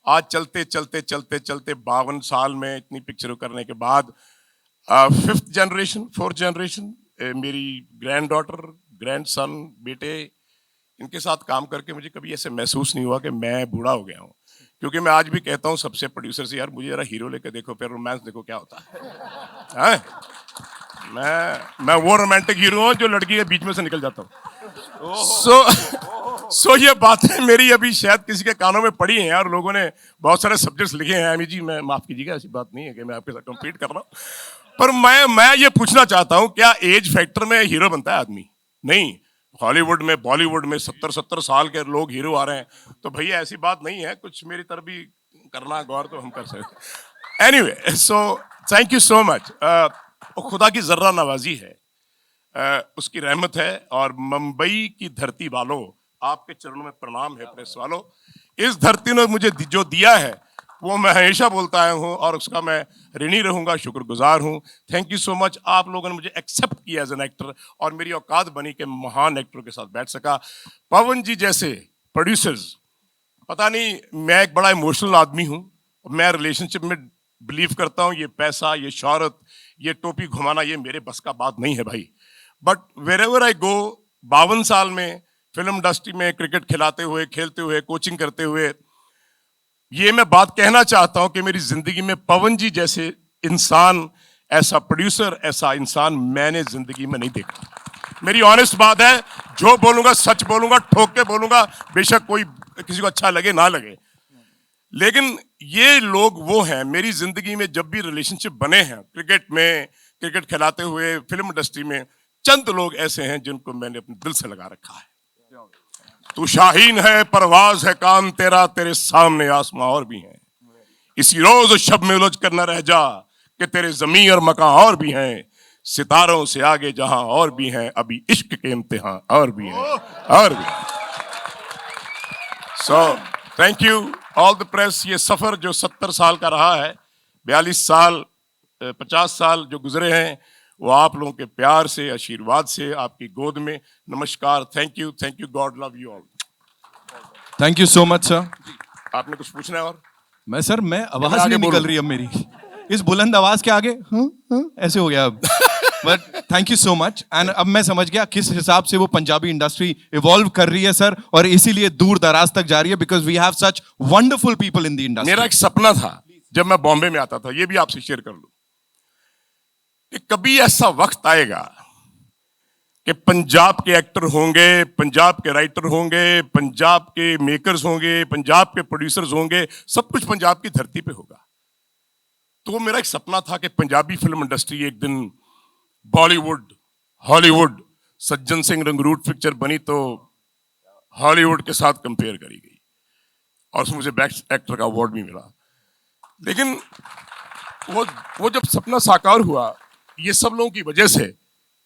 आज चलते चलते चलते चलते 52 साल में इतनी पिक्चरों करने के बाद 5th जनरेशन 4th जनरेशन, मेरी ग्रैंड डॉटर, ग्रैंड सन, बेटे, इनके साथ काम करके मुझे कभी ऐसे महसूस नहीं हुआ कि मैं बूढ़ा हो गया हूँ। क्योंकि मैं आज भी कहता हूँ सबसे प्रोड्यूसर से, यार मुझे जरा हीरो लेके देखो, फिर रोमांस देखो क्या होता है। मैं वो रोमांटिक हीरो हूँ जो लड़की के बीच में से निकल जाता हूँ। सो ये बातें मेरी अभी शायद किसी के कानों में पड़ी हैं यार, लोगों ने बहुत सारे सब्जेक्ट्स लिखे हैं। एमी जी, मैं माफ कीजिएगा, ऐसी बात नहीं है कि मैं आपके साथ कम्पीट कर रहा हूँ, पर मैं ये पूछना चाहता हूँ, क्या एज फैक्टर में हीरो बनता है आदमी? नहीं। हॉलीवुड में, बॉलीवुड में 70-70 साल के लोग हीरो आ रहे हैं, तो भैया ऐसी बात नहीं है, कुछ मेरी तरफ भी करना गौर तो हम कर सकते। Anyway, so thank you so much. खुदा की जर्रा नवाजी है, उसकी रहमत है, और मुंबई की धरती वालों, आपके चरणों में प्रणाम है प्रेस वालों। इस धरती ने मुझे जो दिया है वो मैं हमेशा बोलता आया हूँ, और उसका मैं ऋणी रहूंगा, शुक्रगुजार हूँ। Thank you so much. आप लोगों ने मुझे एक्सेप्ट किया एज एन एक्टर, और मेरी औकात बनी कि महान एक्टरों के साथ बैठ सका। पवन जी जैसे प्रोड्यूसर्स, पता नहीं, मैं एक बड़ा इमोशनल आदमी हूँ, मैं रिलेशनशिप में बिलीव करता हूँ। ये पैसा, ये शोहरत, ये टोपी घुमाना, ये मेरे बस का बात नहीं है भाई। बट वेरेवर आई गो, 52 साल में फिल्म इंडस्ट्री में क्रिकेट खिलाते हुए, खेलते हुए, कोचिंग करते हुए, ये मैं बात कहना चाहता हूं कि मेरी जिंदगी में पवन जी जैसे इंसान, ऐसा प्रोड्यूसर, ऐसा इंसान मैंने जिंदगी में नहीं देखा। मेरी ऑनेस्ट बात है, जो बोलूंगा सच बोलूंगा, ठोक के बोलूंगा, बेशक कोई किसी को अच्छा लगे ना लगे, लेकिन ये लोग वो हैं मेरी जिंदगी में। जब भी रिलेशनशिप बने हैं क्रिकेट में, क्रिकेट खिलाते हुए, फिल्म इंडस्ट्री में, चंद लोग ऐसे हैं जिनको मैंने अपने दिल से लगा रखा है। तू शाहीन है, परवाज है काम तेरा, तेरे सामने आसमां और भी हैं। इसी रोज शब में उलझ कर न रह जा कि तेरे जमीन और मकां और भी हैं। सितारों से आगे जहां और भी हैं, अभी इश्क के इम्तिहान और भी हैं, और भी। सो thank you all the press. ये सफर जो 70 साल का रहा है, 42 साल, 50 साल जो गुजरे हैं, वो आप लोगों के प्यार से, आशीर्वाद से, आपकी गोद में। नमस्कार, thank you, God love you all. Thank you so much sir. आपने कुछ पूछना है? और मैं आवाज आगे नहीं बोलूं? निकल रही अब मेरी, इस बुलंद आवाज के आगे ऐसे हो गया अब। But thank you so much. And अब मैं समझ गया किस हिसाब से वो पंजाबी इंडस्ट्री इवॉल्व कर रही है सर, और इसीलिए दूर दराज तक जा रही है, because we have such wonderful people in the industry. मेरा एक सपना था जब मैं बॉम्बे में आता था, ये भी आपसे शेयर कर लूं, कि कभी ऐसा वक्त आएगा कि पंजाब के एक्टर होंगे, पंजाब के राइटर होंगे, पंजाब के मेकर्स होंगे, पंजाब के प्रोड्यूसर्स होंगे, सब कुछ पंजाब की धरती पे होगा। तो वो मेरा एक सपना था कि पंजाबी फिल्म इंडस्ट्री एक दिन बॉलीवुड, हॉलीवुड, सज्जन सिंह रंगरूट पिक्चर बनी तो हॉलीवुड के साथ कंपेयर करी गई, और उसमें मुझे बेस्ट एक्टर का अवार्ड भी मिला। लेकिन वो जब सपना साकार हुआ, ये सब लोगों की वजह से,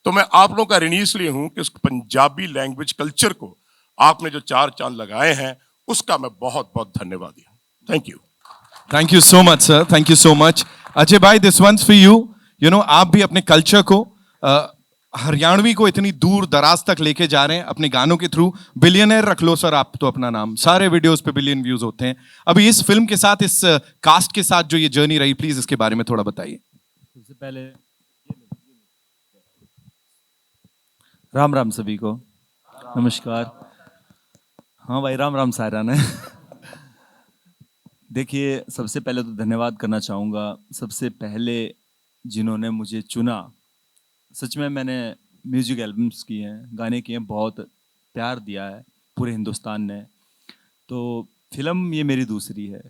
तो मैं आप लोगों का ऋणी इसलिए हूं कि उस पंजाबी लैंग्वेज कल्चर को आपने जो 4 चांद लगाए हैं, उसका मैं बहुत बहुत धन्यवादी हूं। Thank you. Thank you so much sir, thank you so much. Ajay भाई, this one's for you. You know, आप भी अपने कल्चर को, हरियाणवी को इतनी दूर दराज तक लेके जा रहे हैं अपने गानों के थ्रू। बिलियनर रख लो सर आप तो अपना नाम, सारे वीडियोस पे बिलियन व्यूज होते हैं। अभी इस फिल्म के साथ, इस कास्ट के साथ जो ये जर्नी रही, प्लीज इसके बारे में थोड़ा बताइए। सबसे पहले राम राम सभी को, नमस्कार। हाँ भाई, राम राम सारा ने। देखिए, सबसे पहले तो धन्यवाद करना चाहूँगा सबसे पहले जिन्होंने मुझे चुना। सच में मैंने म्यूजिक एल्बम्स किए हैं, गाने किए हैं, बहुत प्यार दिया है पूरे हिंदुस्तान ने। तो फिल्म ये मेरी दूसरी है,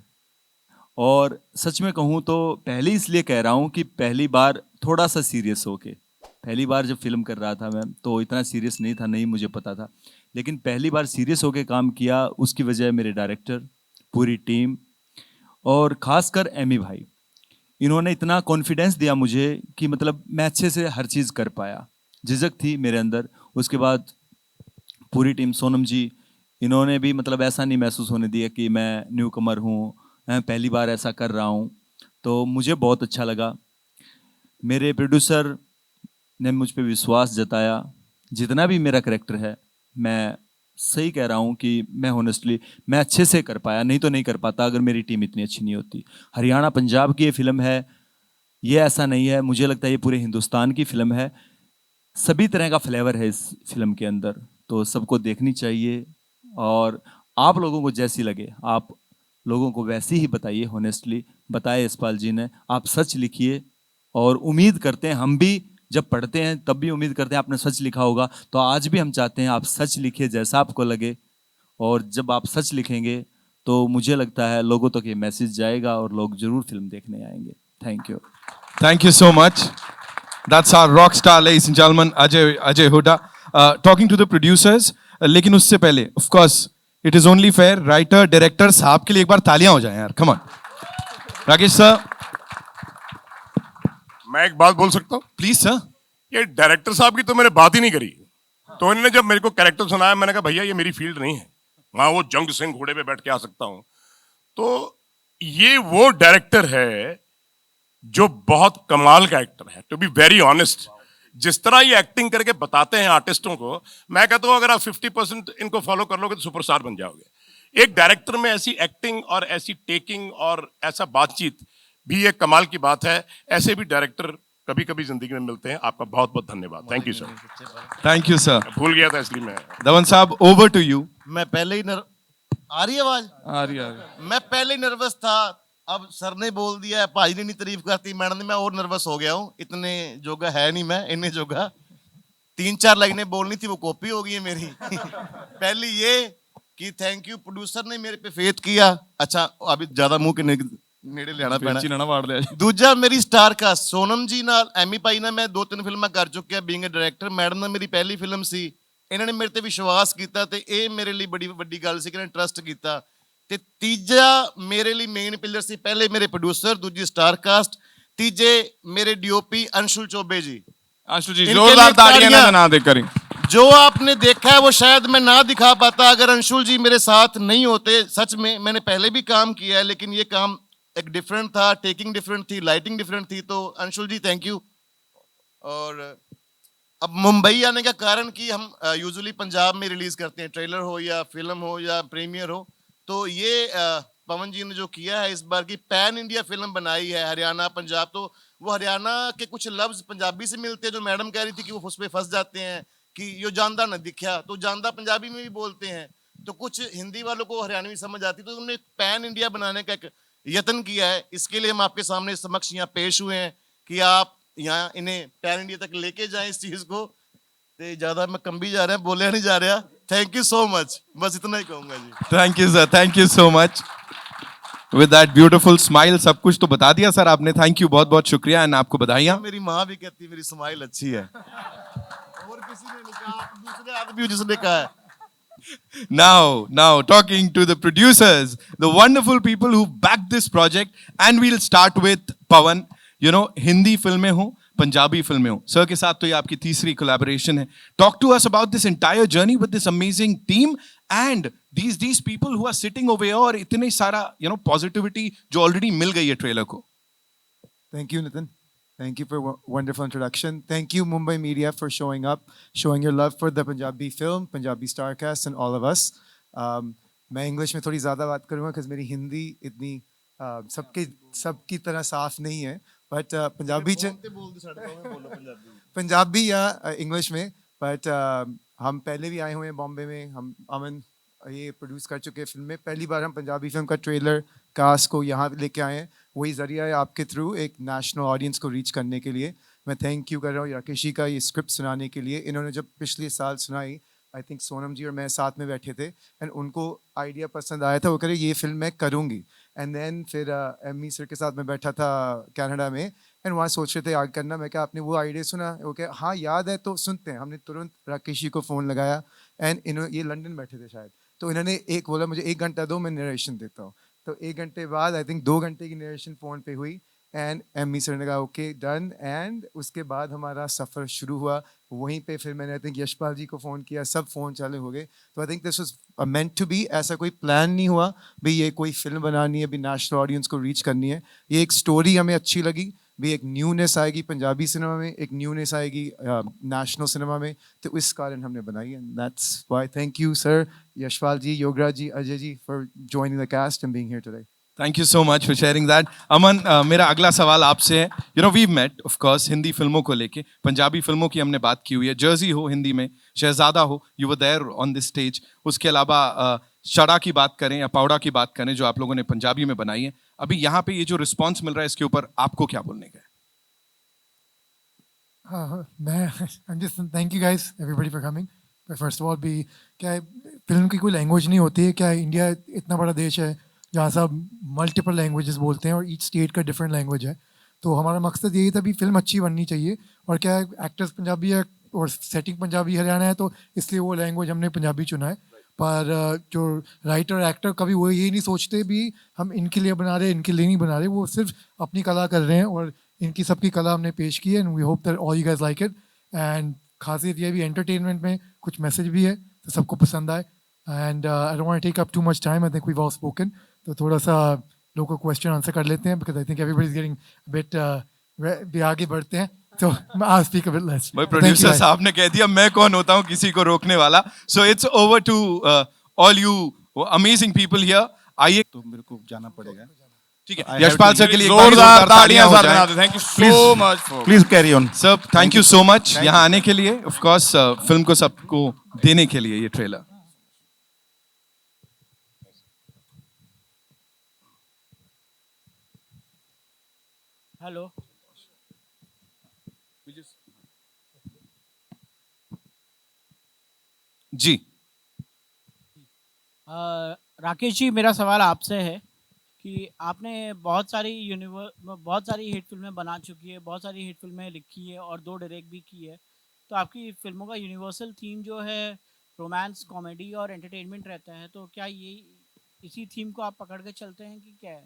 और सच में कहूँ तो पहले इसलिए कह रहा हूँ कि पहली बार थोड़ा सा सीरियस होके, पहली बार जब फिल्म कर रहा था मैं तो इतना सीरियस नहीं था, नहीं मुझे पता था, लेकिन पहली बार सीरियस होके काम किया। उसकी वजह है मेरे डायरेक्टर, पूरी टीम, और खासकर एमी भाई, इन्होंने इतना कॉन्फिडेंस दिया मुझे कि मतलब मैं अच्छे से हर चीज़ कर पाया। झिझक थी मेरे अंदर, उसके बाद पूरी टीम, सोनम जी, इन्होंने भी मतलब ऐसा नहीं महसूस होने दिया कि मैं न्यू कमर हूँ, मैं पहली बार ऐसा कर रहा हूँ। तो मुझे बहुत अच्छा लगा। मेरे प्रोड्यूसर ने मुझ पे विश्वास जताया। जितना भी मेरा करैक्टर है, मैं सही कह रहा हूँ कि मैं होनेस्टली मैं अच्छे से कर पाया, नहीं तो नहीं कर पाता अगर मेरी टीम इतनी अच्छी नहीं होती। हरियाणा पंजाब की ये फिल्म है, ये ऐसा नहीं है, मुझे लगता है ये पूरे हिंदुस्तान की फिल्म है। सभी तरह का फ्लेवर है इस फिल्म के अंदर, तो सबको देखनी चाहिए। और आप लोगों को जैसी लगे, आप लोगों को वैसी ही बताइए, होनेस्टली बताए यशपाल जी ने। आप सच लिखिए, और उम्मीद करते हैं, हम भी जब पढ़ते हैं तब भी उम्मीद करते हैं आपने सच लिखा होगा, तो आज भी हम चाहते हैं आप सच लिखिए जैसा आपको लगे। और जब आप सच लिखेंगे तो मुझे लगता है लोगों तक ये मैसेज जाएगा और लोग जरूर फिल्म देखने आएंगे। Thank you. Thank you so much. That's our rock star, ladies and gentlemen, Ajay Huda. Talking to the producers. लेकिन उससे पहले, of course, it is only fair, writer, director साहब के लिए एक बार तालियां हो जाएं यार. Come on. राकेश सर, मैं एक बात बोल सकता हूँ? please sir. ये डायरेक्टर साहब की तो मैंने बात ही नहीं करी। तो इन्होंने जब मेरे को कैरेक्टर सुनाया, मैंने कहा भैया ये मेरी फील्ड नहीं है, वहां वो जंग सिंह घोड़े पे बैठ के आ सकता हूं। तो ये वो डायरेक्टर है जो बहुत कमाल का एक्टर है, टू बी वेरी ऑनेस्ट। जिस तरह ये एक्टिंग करके बताते हैं आर्टिस्टों को, मैं कहता हूं अगर आप 50% इनको फॉलो कर लोगे तो सुपरस्टार बन जाओगे। एक डायरेक्टर में ऐसी एक्टिंग और ऐसी टेकिंग और ऐसा बातचीत भी एक कमाल की बात है। ऐसे भी डायरेक्टर कभी कभी जिंदगी में मिलते हैं। आपका बहुत बहुत धन्यवाद। Thank you sir. Thank you sir. भूल गया था इसलिए मैं। धवन साहब, over to you. मैं पहले ही आ रही है आवाज? आ रही आ रही। मैं पहले ही नर्वस था, अब सर ने बोल दिया है, भाई ने नहीं तारीफ करती, मैडम ने, मैं और नर्वस हो गया हूँ। इतने जोगा है नहीं मैं, इन्हें जोगा। 3-4 लाइनें बोलनी थी, वो कॉपी हो गई है मेरी। पहली ये कि थैंक यू, प्रोड्यूसर ने मेरे पे फेथ किया। अच्छा, अभी ज्यादा मुंह के नेड़े लेना पैना। पेची ना वाड़ लिया जी। दूजा मेरी स्टार कास्ट, सोनम जी नाल एमी भाई ਨਾਲ मैं 2-3 ਫਿਲਮਾਂ ਕਰ ਚੁੱਕਿਆ ਬੀਇੰਗ ਅ ਡਾਇਰੈਕਟਰ। ਮੈਡਮ ਨਾਲ ਮੇਰੀ ਪਹਿਲੀ ਫਿਲਮ ਸੀ, ਇਹਨਾਂ ਨੇ ਮੇਰੇ ਤੇ ਵਿਸ਼ਵਾਸ ਕੀਤਾ ਤੇ ਇਹ ਮੇਰੇ ਲਈ ਬੜੀ ਵੱਡੀ ਗੱਲ ਸੀ ਕਿ ਇਹਨਾਂ ਨੇ ਟਰਸਟ ਕੀਤਾ। ਤੇ ਤੀਜਾ ਮੇਰੇ ਲਈ ਮੇਨ ਪਿਲਰ ਸੀ, ਪਹਿਲੇ ਮੇਰੇ ਪ੍ਰੋਡਿਊਸਰ, ਦੂਜੀ ਸਟਾਰ ਕਾਸਟ, ਤੀਜੇ ਮੇਰੇ ਡੀਓਪੀ ਅੰਸ਼ुल चौबे जी। आशु जी, इनके जोरदार लिए तालियां तालियां। ना दे करें। जो आपने देखा है वो शायद मैं ना दिखा पाता अगर अंशुल जी मेरे साथ नहीं होते। सच में मैंने पहले भी काम किया है, लेकिन ये काम एक डिफरेंट था, टेकिंग डिफरेंट थी, लाइटिंग डिफरेंट थी। तो अंशुल जी थैंक यू। और अब मुंबई आने का कारण कि हम यूजुअली पंजाब में रिलीज करते हैं, ट्रेलर हो या फिल्म हो या प्रीमियर हो। तो ये पवन जी ने जो किया है इस बार की पैन इंडिया फिल्म बनाई है, हरियाणा पंजाब। तो वो हरियाणा के कुछ लफ्ज पंजाबी से मिलते हैं, जो मैडम कह रही थी कि वो उस पर फंस जाते हैं कि यो जानदा न दिखा, तो जानदा पंजाबी में भी बोलते हैं, तो कुछ हिंदी वालों को हरियाणवी समझ आती। तो उन्होंने पैन इंडिया बनाने का एक यत्न किया है। इसके लिए हम आपके सामने समक्ष यहाँ पेश हुए हैं कि आप यहाँ इन्हें पैन इंडिया तक लेके जाएं इस चीज को। तो ज्यादा मैं कम भी जा रहा है, बोलिया नहीं जा रहा। थैंक यू सो मच, बस इतना ही कहूंगा जी। Thank you sir. Thank you so much. With that beautiful smile, सब कुछ तो बता दिया सर आपने। थैंक यू, बहुत बहुत शुक्रिया, एंड आपको बधाइयाँ। मेरी माँ भी कहती है मेरी स्माइल अच्छी है, और किसी ने नहीं कहा, दूसरे आदमी जिसने कहा है। Now talking to the producers, the wonderful people who backed this project, and we'll start with Pawan. You know, Hindi फिल्में हो, पंजाबी फिल्में हो, सर के साथ तो ये आपकी तीसरी collaboration है. Talk to us about this entire journey with this amazing team and these people who are sitting over here और इतने सारा positivity जो already मिल गई है ट्रेलर को. Thank you, Nitin. Thank you for a wonderful introduction. Thank you, Mumbai Media, for showing up, showing your love for the Punjabi film, Punjabi Starcast, and all of us. मैं English में थोड़ी ज़्यादा बात करूँगा क्योंकि मेरी हिंदी इतनी सबकी तरह साफ नहीं है, बट पंजाबी या इंग्लिश में। बट हम पहले भी आए हुए हैं बॉम्बे में, हम अमन ये प्रोड्यूस कर चुके हैं फिल्म में। पहली बार हम पंजाबी फिल्म का ट्रेलर कास्ट को यहाँ लेके आए हैं, वही ज़रिया है आपके थ्रू एक नेशनल ऑडियंस को रीच करने के लिए। मैं थैंक यू कर रहा हूँ राकेशी का ये स्क्रिप्ट सुनाने के लिए। इन्होंने जब पिछले साल सुनाई, आई थिंक सोनम जी और मैं साथ में बैठे थे, एंड उनको आइडिया पसंद आया था, वो कह रहे ये फिल्म मैं करूँगी। एंड देन फिर एमी सर के साथ मैं बैठा था कनाडा में, एंड वहाँ सोच रहे थे याद करना। मैं क्या आपने वो आइडिया सुना? वो क्या हाँ याद है, तो सुनते हैं। हमने तुरंत राकेशी को फ़ोन लगाया, एंड ये लंदन बैठे थे शायद, तो इन्होंने एक बोला मुझे 1 घंटा दो, मैं नरेशन देता हूँ। तो 1 घंटे बाद आई थिंक 2 घंटे की नरेशन फ़ोन पे हुई एंड एमी सर ने कहा ओके डन एंड उसके बाद हमारा सफ़र शुरू हुआ। वहीं पे फिर मैंने आई थिंक यशपाल जी को फ़ोन किया, सब फ़ोन चालू हो गए। तो I think this was meant to be, ऐसा कोई प्लान नहीं हुआ भाई ये कोई फिल्म बनानी है, भी नेशनल ऑडियंस को रीच करनी है। ये एक स्टोरी हमें अच्छी लगी, भी एक न्यूनेस आएगी पंजाबी सिनेमा में, एक न्यूनेस आएगी नेशनल सिनेमा में, तो इस कारण हमने बनाई है। That's why thank you sir, Yashpal ji, Yograj ji, Ajay ji for joining the cast and being here today. Thank you so much for sharing that. Aman, मेरा अगला सवाल आपसे है, you know we met of course Hindi फिल्मों को लेके, पंजाबी फिल्मों की हमने बात की हुई है, जर्सी हो हिंदी में, शहजादा हो, you were there on this stage. उसके अलावा शड़ा की बात करें या पावड़ा की बात करें जो आप लोगों ने पंजाबी में बनाई है, अभी यहाँ पे ये जो रिस्पॉन्स मिल रहा है इसके ऊपर आपको क्या बोलने का है? हाँ, मैं thank you guys everybody for coming. First of all भी क्या है, फिल्म की कोई लैंग्वेज नहीं होती है, क्या है, इंडिया इतना बड़ा देश है जहाँ सब मल्टीपल लैंग्वेजेस बोलते हैं और ईच स्टेट का डिफरेंट लैंग्वेज है। तो हमारा मकसद यही था भी फिल्म अच्छी बननी चाहिए, और क्या है एक्टर्स पंजाबी है और सेटिंग पंजाबी हरियाणा है, तो इसलिए वो लैंग्वेज हमने पंजाबी चुना है। पर जो राइटर एक्टर कभी वो यही नहीं सोचते भी हम इनके लिए बना रहे हैं, इनके लिए नहीं बना रहे, वो सिर्फ अपनी कला कर रहे हैं और इनकी सबकी कला हमने पेश की है and we hope that all you guys like it. And खासियत ये भी एंटरटेनमेंट में कुछ मैसेज भी है तो सबको पसंद आए। And I don't want to take up too much time, I think we have all spoken, तो थोड़ा सा लोगों को क्वेश्चन आंसर कर लेते हैं because I think everybody is getting bit भी आगे बढ़ते हैं, तो I speak a bit less. भाई प्रोड्यूसर साहब ने कह दिया मैं कौन होता हूँ किसी को रोकने वाला। So it's over to all you amazing people here. आइए, तो मेरे को जाना पड़ेगा, ठीक है, यशपाल सर के लिए जोरदार तालियां सर बना दो। Thank you so much for please carry on sir, thank you so much यहाँ आने के लिए, ऑफ कोर्स फिल्म को सबको देने के लिए ये ट्रेलर। हेलो, जी राकेश जी, मेरा सवाल आपसे है कि आपने बहुत सारी हिट फिल्में बना चुकी है, बहुत सारी हिट फिल्में लिखी है और 2 डायरेक्ट भी की है, तो आपकी फिल्मों का यूनिवर्सल थीम जो है रोमांस, कॉमेडी और एंटरटेनमेंट रहता है, तो क्या ये इसी थीम को आप पकड़ के चलते हैं कि क्या है?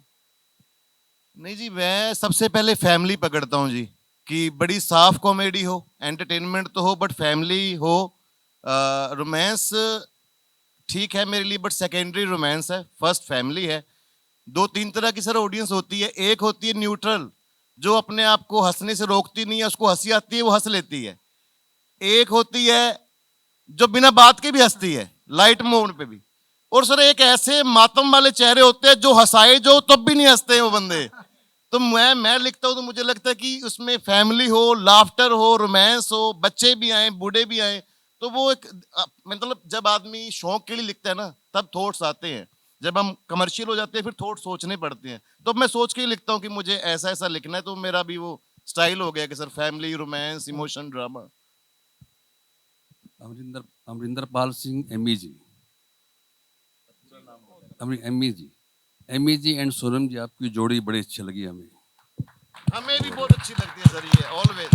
नहीं जी, मैं सबसे पहले फैमिली पकड़ता हूँ जी, कि बड़ी साफ कॉमेडी हो, एंटरटेनमेंट तो हो बट फैमिली हो। रोमांस ठीक है मेरे लिए बट सेकेंडरी रोमांस है, फर्स्ट फैमिली है। 2-3 तरह की सर ऑडियंस होती है, एक होती है न्यूट्रल जो अपने आप को हंसने से रोकती नहीं है, उसको हंसी आती है वो हंस लेती है। एक होती है जो बिना बात के भी हंसती है, लाइट मोड पे भी। और सर एक ऐसे मातम वाले चेहरे होते हैं जो हंसाए जो तब भी नहीं हंसते हैं वो बंदे। तो मैं लिखता हूँ तो मुझे लगता है कि उसमें फैमिली हो, लाफ्टर हो, रोमांस हो, बच्चे भी आए, बूढ़े भी आए, तो वो एक मतलब जब आदमी शौक के लिए लिखता है ना तब थॉट्स आते हैं, जब हम कमर्शियल हो जाते हैं फिर थॉट सोचने पड़ते हैं। तो मैं सोच के ही लिखता हूँ कि मुझे ऐसा ऐसा लिखना है, तो मेरा भी वो स्टाइल हो गया कि sir family, romance, emotion, drama. Amrinder Pal Singh Ammy ji, Ammy ji and Sonam ji, आपकी जोड़ी बड़ी अच्छी लगी हमें भी बहुत अच्छी लगती है सर ये, ऑलवेज।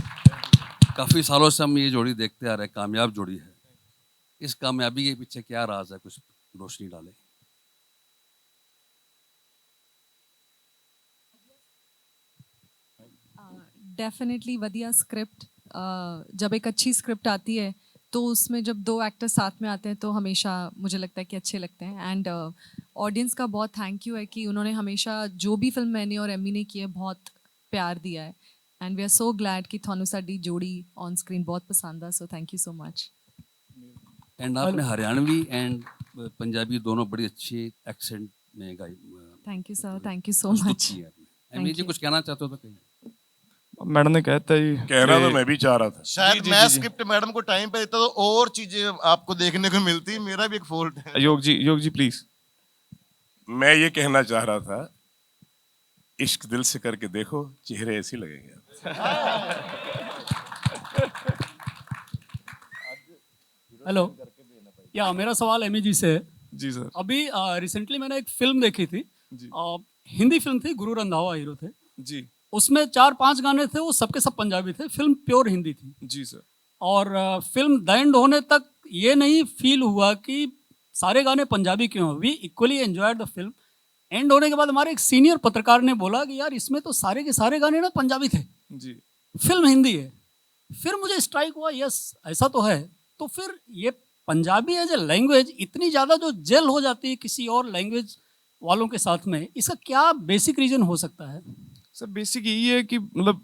काफी सालों से हम ये जोड़ी देखते आ रहे हैं, कामयाब जोड़ी है। इस कामयाबी के पीछे क्या राज है, कुछ रोशनी डालें। डेफिनेटली वधिया स्क्रिप्ट, जब एक अच्छी स्क्रिप्ट आती है तो उसमें जब 2 एक्टर साथ में आते हैं तो हमेशा मुझे लगता है कि अच्छे लगते हैं। एंड ऑडियंस का बहुत थैंक यू है कि उन्होंने हमेशा जो भी फिल्म मैंने और एमी ने की है बहुत प्यार दिया है, and we are so glad कि थानू साडी जोड़ी ऑन स्क्रीन बहुत पसंद है, so thank you so much. And आपने हरियाणवी एंड पंजाबी दोनों बड़ी अच्छी एक्सेंट में गाई। Thank you sir, thank you so much. Ammy ji कुछ कहना चाहते हो तो कहिए। मैडम ने कहता जी, कहना तो मैं भी चाह रहा था, शायद मैं स्क्रिप्ट मैडम को टाइम पे देता तो और चीजें आपको देखने को मिलती, मेरा भी एक फॉल्ट है। योग जी प्लीज। मैं ये कहना चाह रहा था, इश्क दिल से करके देखो, चेहरे ऐसे लगेंगे। हेलो, या मेरा सवाल एमी जी से है। जी सर। अभी रिसेंटली मैंने एक फिल्म देखी थी, हिंदी फिल्म थी, गुरु रंधावा हीरो थे जी। उसमें 4-5 गाने थे, वो सबके सब पंजाबी थे, फिल्म प्योर हिंदी थी। जी सर। और फिल्म द एंड होने तक ये नहीं फील हुआ कि सारे गाने पंजाबी क्यों हैं। We equally enjoyed the film and होने के बाद हमारे एक सीनियर पत्रकार ने बोला कि यार इसमें तो सारे के सारे गाने ना पंजाबी थे, जी फिल्म हिंदी है। फिर मुझे स्ट्राइक हुआ, यस ऐसा तो है। तो फिर ये पंजाबी एज ए लैंग्वेज इतनी ज़्यादा जो जेल हो जाती है किसी और लैंग्वेज वालों के साथ में, इसका क्या बेसिक रीजन हो सकता है? सर बेसिक यही है कि मतलब